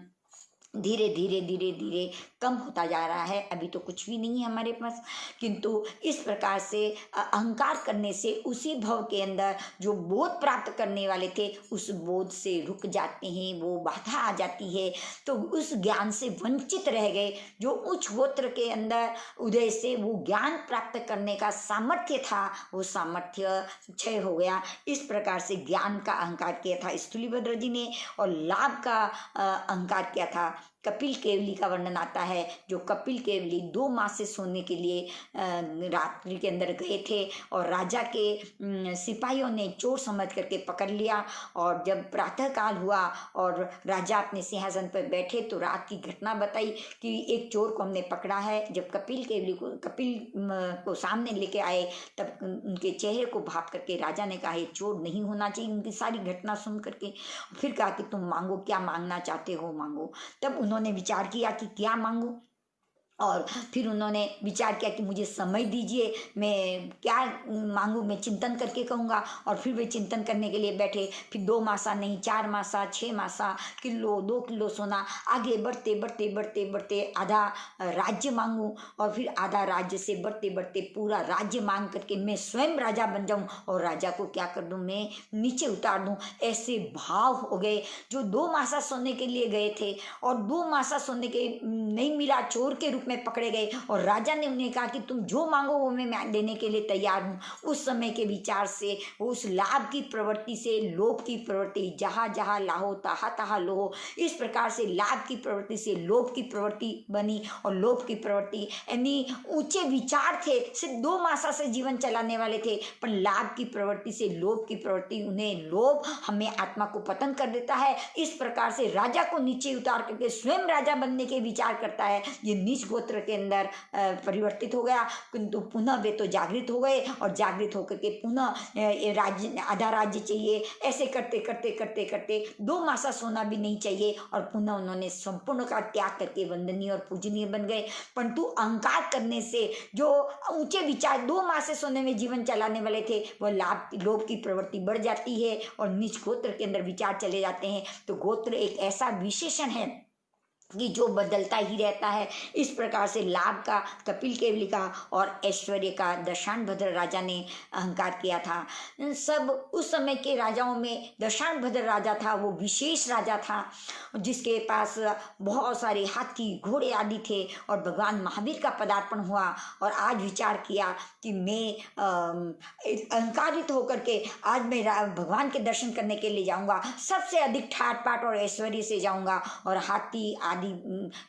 धीरे धीरे कम होता जा रहा है। अभी तो कुछ भी नहीं है हमारे पास, किंतु इस प्रकार से अहंकार करने से उसी भव के अंदर जो बोध प्राप्त करने वाले थे उस बोध से रुक जाते हैं, वो बाधा आ जाती है, तो उस ज्ञान से वंचित रह गए। जो उच्च गोत्र के अंदर उदय से वो ज्ञान प्राप्त करने का सामर्थ्य था, वो सामर्थ्य क्षय हो गया। इस प्रकार से ज्ञान का अहंकार किया था स्थूलीभद्र जी ने, और लाभ का अहंकार किया था कपिल केवली का वर्णन आता है, जो कपिल केवली 2 मास से सोने के लिए रात्रि के अंदर गए थे और राजा के सिपाहियों ने चोर समझ करके पकड़ लिया। और जब प्रातः काल हुआ और राजा अपने सिंहासन पर बैठे तो रात की घटना बताई कि एक चोर को हमने पकड़ा है। जब कपिल को सामने लेके आए तब उनके चेहरे को भाप करके राजा ने कहा ये चोर नहीं होना चाहिए। उनकी सारी घटना सुन करके फिर कहा कि तुम मांगो, क्या मांगना चाहते हो मांगो। तब उन्होंने विचार किया कि क्या मांगू, और फिर उन्होंने विचार किया कि मुझे समय दीजिए, मैं क्या मांगू, मैं चिंतन करके कहूँगा। और फिर वे चिंतन करने के लिए बैठे। फिर 2 मासा नहीं, 4 मासा, 6 मासा, किलो 2 किलो सोना, आगे बढ़ते बढ़ते बढ़ते बढ़ते आधा राज्य मांगू और फिर आधा राज्य से बढ़ते बढ़ते पूरा राज्य मांग करके मैं स्वयं राजा बन जाऊँ और राजा को क्या कर दूँ, मैं नीचे उतार दूँ। ऐसे भाव हो गए। जो 2 मासा सोने के लिए गए थे और 2 मासा सोने के नहीं मिला, चोर के रूप में पकड़े गए और राजा ने उन्हें कहा कि तुम जो मांगो वो मैं देने के लिए तैयार हूँ। उस समय के विचार से, उस लाभ की प्रवृत्ति से लोभ की प्रवृत्ति, जहाँ जहाँ लाहो तहाँ तहाँ लोहो, इस प्रकार से लाभ की प्रवृत्ति से लोभ की प्रवृत्ति बनी। और लोभ की प्रवृत्ति यानी ऊंचे विचार थे, सिर्फ 2 मासा से जीवन चलाने वाले थे, पर लाभ की प्रवृत्ति से लोभ की प्रवृत्ति, उन्हें लोभ हमें आत्मा को पतन कर देता है। इस प्रकार से राजा को नीचे उतार करके स्वयं राजा बनने के विचार करता है। ये नीच गोत्र के अंदर परिवर्तित हो गया, किंतु पुनः वे तो जागृत हो गए और जागृत होकर के पुनः राज्य, आधा राज्य चाहिए, ऐसे करते करते करते करते 2 मासा सोना भी नहीं चाहिए और पुनः उन्होंने संपूर्ण का त्याग करके वंदनीय और पूजनीय बन गए। परंतु अहंकार करने से जो ऊंचे विचार 2 मास से सोने में जीवन चलाने वाले थे, वह लोभ की प्रवृत्ति बढ़ जाती है और नीच गोत्र के अंदर विचार चले जाते हैं। तो गोत्र एक ऐसा विशेषण है कि जो बदलता ही रहता है। इस प्रकार से लाभ का कपिल केवली का और ऐश्वर्य का दशानभद्र राजा ने अहंकार किया था। सब उस समय के राजाओं में दशानभद्र राजा था, वो विशेष राजा था जिसके पास बहुत सारे हाथी घोड़े आदि थे। और भगवान महावीर का पदार्पण हुआ और आज विचार किया कि मैं अहंकारित होकर के आज मैं भगवान के दर्शन करने के लिए जाऊंगा, सबसे अधिक ठाट पाट और ऐश्वर्य से जाऊंगा और हाथी आदि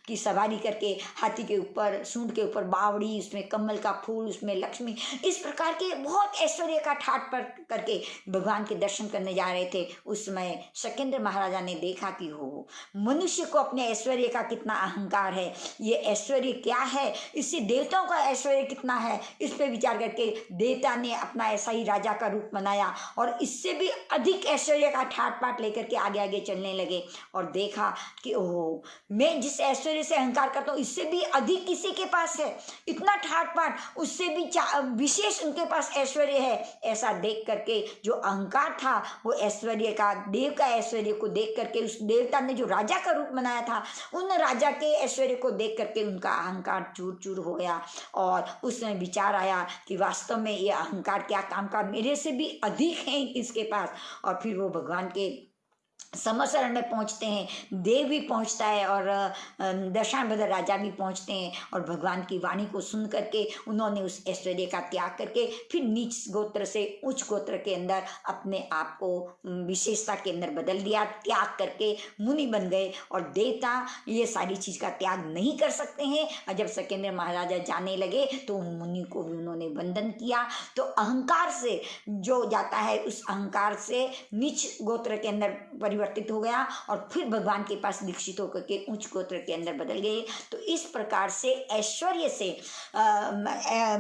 की सवारी करके, हाथी के ऊपर, सूंड के ऊपर बावड़ी, उसमें कमल का फूल, उसमें लक्ष्मी, इस प्रकार के बहुत ऐश्वर्य का ठाट पाट करके भगवान के दर्शन करने जा रहे थे। उस समय शकेंद्र महाराजा ने देखा कि हो मनुष्य को अपने ऐश्वर्य का कितना अहंकार है, ये ऐश्वर्य क्या है, इससे देवताओं का ऐश्वर्य कितना है। इस पर विचार करके देवता ने अपना ऐसा ही राजा का रूप बनाया और इससे भी अधिक ऐश्वर्य का ठाट पाट लेकर के आगे आगे चलने लगे और देखा कि ओह, मैं जिस ऐश्वर्य से अहंकार करता हूँ इससे भी अधिक किसी के पास है, इतना ठाट पाट, उससे भी विशेष उनके पास ऐश्वर्य है। ऐसा देख करके जो अहंकार था वो ऐश्वर्य का, देव का ऐश्वर्य को देख करके, उस देवता ने जो राजा का रूप बनाया था उन राजा के ऐश्वर्य को देख करके उनका अहंकार चूर चूर हो गया। और उसमें विचार आया कि वास्तव में ये अहंकार क्या काम का, मेरे से भी अधिक है इसके पास। और फिर वो भगवान के समशरण में पहुंचते हैं, देव भी पहुंचता है और दशानभद्र राजा भी पहुंचते हैं और भगवान की वाणी को सुन करके उन्होंने उस ऐश्वर्य का त्याग करके फिर नीच गोत्र से उच्च गोत्र के अंदर अपने आप को विशेषता के अंदर बदल दिया, त्याग करके मुनि बन गए। और देवता ये सारी चीज का त्याग नहीं कर सकते हैं। और जब शकेंद्र महाराजा जाने लगे तो उन मुनि को भी उन्होंने वंदन किया। तो अहंकार से जो जाता है उस अहंकार से नीच गोत्र के अंदर परिवर्तित हो गया और फिर भगवान के पास दीक्षित होकर के उच्च गोत्र के अंदर बदल गए। तो इस प्रकार से ऐश्वर्य से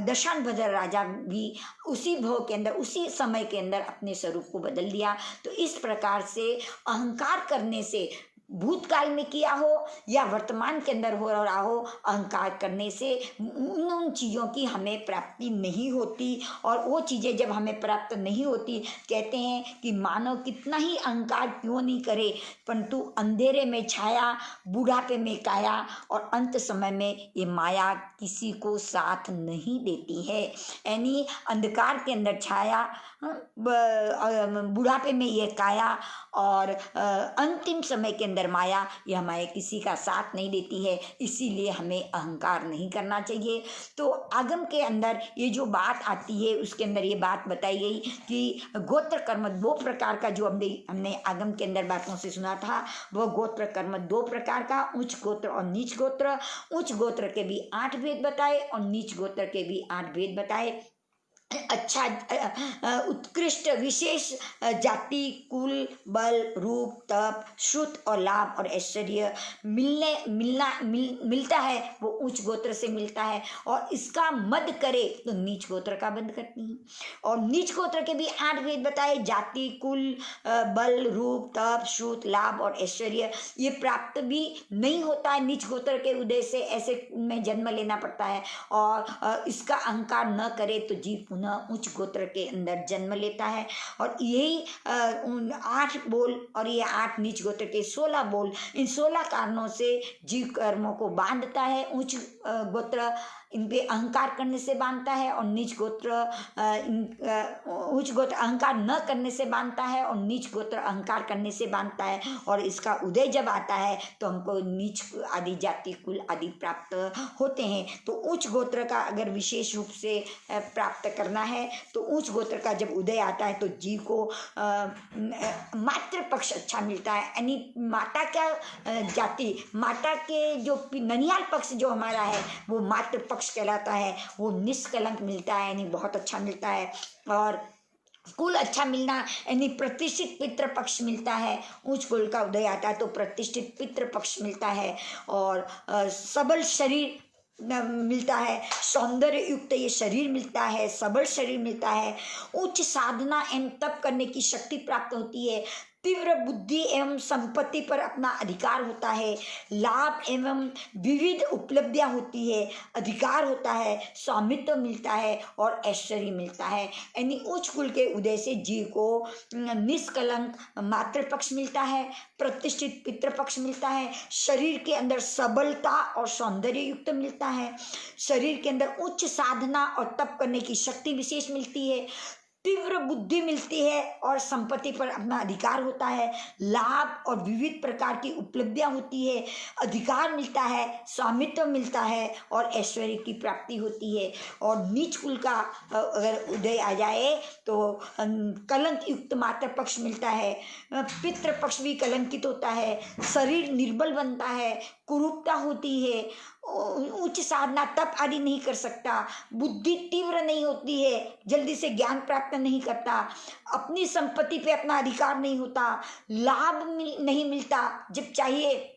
दशानभद्र राजा भी उसी भव के अंदर, उसी समय के अंदर अपने स्वरूप को बदल दिया। तो इस प्रकार से अहंकार करने से, भूतकाल में किया हो या वर्तमान के अंदर हो रहा हो, अहंकार करने से उन चीज़ों की हमें प्राप्ति नहीं होती। और वो चीज़ें जब हमें प्राप्त नहीं होती, कहते हैं कि मानव कितना ही अहंकार क्यों नहीं करे, परंतु अंधेरे में छाया, बुढ़ापे में काया और अंत समय में ये माया किसी को साथ नहीं देती है। यानी अंधकार के अंदर छाया, बुढ़ापे में ये काया और अंतिम समय के अंदर अंदर माया, ये हमारे किसी का साथ नहीं देती है, इसीलिए हमें अहंकार नहीं करना चाहिए। तो आगम के अंदर ये जो बात आती है उसके अंदर ये बात बताई गई कि गोत्र कर्म दो प्रकार का, जो हमने आगम के अंदर बातों से सुना था, वो गोत्र कर्म दो प्रकार का, उच्च गोत्र और नीच गोत्र। उच्च गोत्र के भी 8 भेद बताए और नीच गोत्र के भी 8 भेद बताए। अच्छा, उत्कृष्ट विशेष जाति, कुल, बल, रूप, तप, श्रुत और लाभ और ऐश्वर्य मिलता है, वो उच्च गोत्र से मिलता है। और इसका मद करे तो नीच गोत्र का बंद करती है। और नीच गोत्र के भी 8 भेद बताए, जाति, कुल, बल, रूप, तप, श्रुत, लाभ और ऐश्वर्य। ये प्राप्त भी नहीं होता है नीच गोत्र के उदय से, ऐसे में जन्म लेना पड़ता है। और इसका अहंकार न करे तो जीव पुनः उच्च गोत्र के अंदर जन्म लेता है। और यही 8 बोल और ये 8 नीच गोत्र के 16 बोल, इन 16 कारणों से जीव कर्मों को बांधता है। उच्च गोत्र इन पे अहंकार करने से बांधता है और नीच गोत्र उच्च गोत्र अहंकार न करने से बांधता है और नीच गोत्र अहंकार करने से बांधता है। और इसका उदय जब आता है तो हमको नीच आदि जाति, कुल आदि प्राप्त होते हैं। तो उच्च गोत्र का अगर विशेष रूप से प्राप्त करना है तो उच्च गोत्र का जब उदय आता है तो जीव को मातृ पक्ष अच्छा मिलता है, यानी माता क्या जाति, माता के जो ननिहाल पक्ष जो हमारा है वो मातृ पक्ष कहलाता है, वो निष्कलंक मिलता है, यानी बहुत अच्छा मिलता है। और कुल अच्छा मिलना यानी प्रतिष्ठित पितृ पक्ष मिलता है। उच्च कुल का उदय आता है तो प्रतिष्ठित पितृ पक्ष मिलता है। और सबल शरीर मिलता है, सौंदर्य युक्त ये शरीर मिलता है, सबल शरीर मिलता है। उच्च साधना एवं तप करने की शक्ति प्राप्त होती है। तीव्र बुद्धि एवं संपत्ति पर अपना अधिकार होता है। लाभ एवं विविध उपलब्धियां होती है, अधिकार होता है, स्वामित्व मिलता है और ऐश्वर्य मिलता है। यानी उच्च कुल के उदय से जीव को निष्कलंक मातृपक्ष मिलता है, प्रतिष्ठित पितृपक्ष मिलता है, शरीर के अंदर सबलता और सौंदर्य युक्त मिलता है, शरीर के अंदर उच्च साधना और तप करने की शक्ति विशेष मिलती है, तीव्र बुद्धि मिलती है और संपत्ति पर अपना अधिकार होता है, लाभ और विविध प्रकार की उपलब्धियां होती है, अधिकार मिलता है, स्वामित्व मिलता है और ऐश्वर्य की प्राप्ति होती है। और नीच कुल का अगर उदय आ जाए तो कलंक युक्त मात्र पक्ष मिलता है, पितृ पक्ष भी कलंकित होता है, शरीर निर्बल बनता है, कुरूपता होती है, उच्च साधना तप आदि नहीं कर सकता, बुद्धि तीव्र नहीं होती है, जल्दी से ज्ञान प्राप्त नहीं करता, अपनी संपत्ति पे अपना अधिकार नहीं होता, लाभ नहीं मिलता, जब चाहिए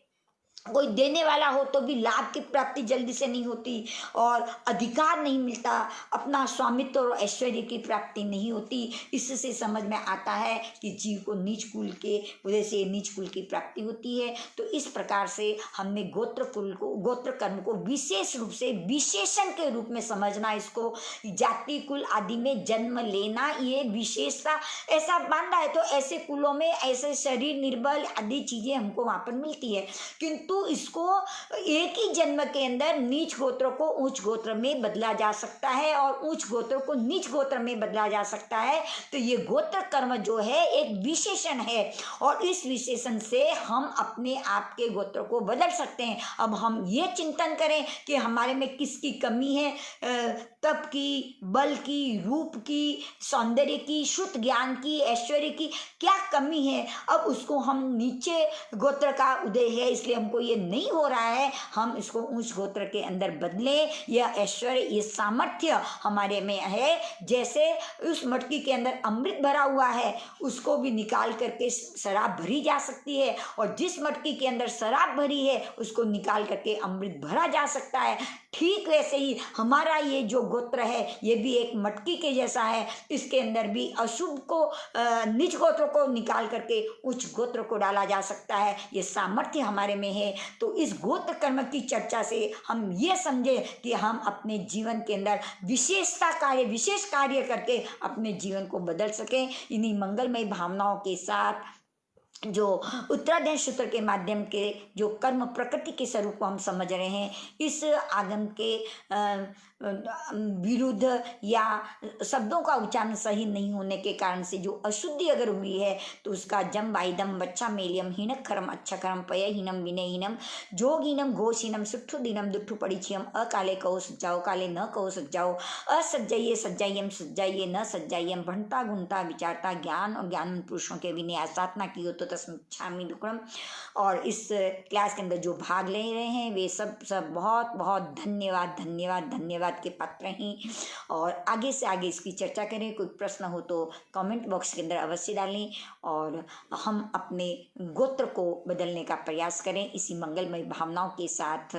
कोई देने वाला हो तो भी लाभ की प्राप्ति जल्दी से नहीं होती, और अधिकार नहीं मिलता, अपना स्वामित्व और ऐश्वर्य की प्राप्ति नहीं होती। इससे समझ में आता है कि जीव को नीच कुल के वजह से नीच कुल की प्राप्ति होती है। तो इस प्रकार से हमने गोत्र कुल को, गोत्र कर्म को विशेष रूप से विशेषण के रूप में समझना, इसको जाति कुल आदि में जन्म लेना ये विशेषता ऐसा मानना है। तो ऐसे कुलों में ऐसे शरीर निर्बल आदि चीजें हमको वहां पर मिलती है, किंतु इसको एक ही जन्म के अंदर नीच गोत्र को उच्च गोत्र में बदला जा सकता है और उच्च गोत्र को नीच गोत्र में बदला जा सकता है। तो ये गोत्र कर्म जो है एक विशेषण है और इस विशेषण से हम अपने आप के गोत्र को बदल सकते हैं। अब हम ये चिंतन करें कि हमारे में किसकी कमी है, तप की, बल की, रूप की, सौंदर्य की, शुद्ध ज्ञान की, ऐश्वर्य की क्या कमी है। अब उसको हम नीचे गोत्र का उदय है इसलिए हमको ये नहीं हो रहा है, हम इसको उच्च गोत्र के अंदर बदलें। यह ऐश्वर्य, ये सामर्थ्य हमारे में है। जैसे उस मटकी के अंदर अमृत भरा हुआ है उसको भी निकाल करके शराब भरी जा सकती है, और जिस मटकी के अंदर शराब भरी है उसको निकाल करके अमृत भरा जा सकता है। ठीक वैसे ही हमारा ये जो गोत्र है ये भी एक मटकी के जैसा है, इसके अंदर भी अशुभ को नीच गोत्र को निकाल करके उच्च गोत्र को डाला जा सकता है। ये सामर्थ्य हमारे में है। तो इस गोत्र कर्म की चर्चा से हम ये समझे कि हम अपने जीवन के अंदर विशेष कार्य करके अपने जीवन को बदल सकें। इन्हीं मंगलमय भावनाओं के साथ जो उत्तराधीन सूत्र के माध्यम के जो कर्म प्रकृति के स्वरूप को हम समझ रहे हैं, इस आगम के विरुद्ध या शब्दों का उच्चारण सही नहीं होने के कारण से जो अशुद्धि अगर हुई है तो उसका जम वाइदम बच्चा मेलियम हीनक खरम अच्छखरम पयहीनम विनयहीनम जोगहीनम घोषहीनम सुट्ठु दीनम दुट्ठु परिचयम अकाले कहो सज्जाओ काले न कहो सज्जाओ असज्जाइए सज्जाइयम सज्जाइए न सज्जाइयम भणता गुणता विचारता ज्ञान और ज्ञान पुरुषों के विनय साधना की हो तो तस्मिच्छामि दुक्कड़म। और इस क्लास के अंदर जो भाग ले रहे हैं वे सब बहुत बहुत धन्यवाद धन्यवाद धन्यवाद के पात्र हैं। और आगे से आगे इसकी चर्चा करें, कोई प्रश्न हो तो कमेंट बॉक्स के अंदर अवश्य डालें और हम अपने गोत्र को बदलने का प्रयास करें इसी मंगलमय भावनाओं के साथ।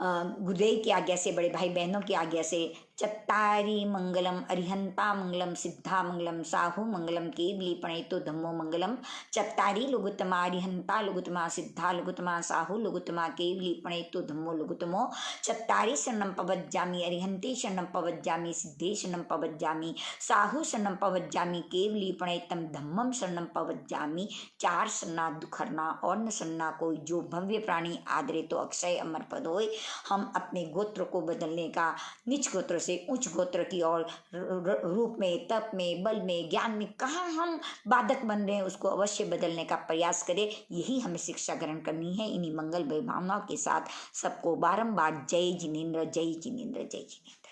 गुरुदेव की आज्ञा से, बड़े भाई बहनों की आज्ञा से, चत्तारी मंगलम अरिहंता मंगलम सिद्धा मंगलम साहु मंगलम केवली प्रणेतो धम्मो मंगलम। चत्तारी लघुतमा अरिहंता लघुतमा सिद्धा लघुतमा साहु लघुतमा केवली प्रणेतो धम्मो लघुतमो। चत्तारी शरणम पवज्जामि अरिहंते शरणम पवज्जामि सिद्धे शरणम पवज्जामि साहु शरणम पवज्जामि केवली प्रणेतम धम्मम शरणम पवज्जामि। चार शरणा दुखरना और न शरणा कोई, जो भव्य प्राणी आदरे तो अक्षय अमर पद होय। हम अपने गोत्र को बदलने का, नीच गोत्र से उच्च गोत्र की ओर रूप में, तप में, बल में, ज्ञान में कहाँ हम बाधक बन रहे हैं उसको अवश्य बदलने का प्रयास करें। यही हमें शिक्षा ग्रहण करनी है। इन्हीं मंगल भावनाओं के साथ सबको बारंबार जय जिनेन्द्र जय जिनेन्द्र जय जिनेन्द्र।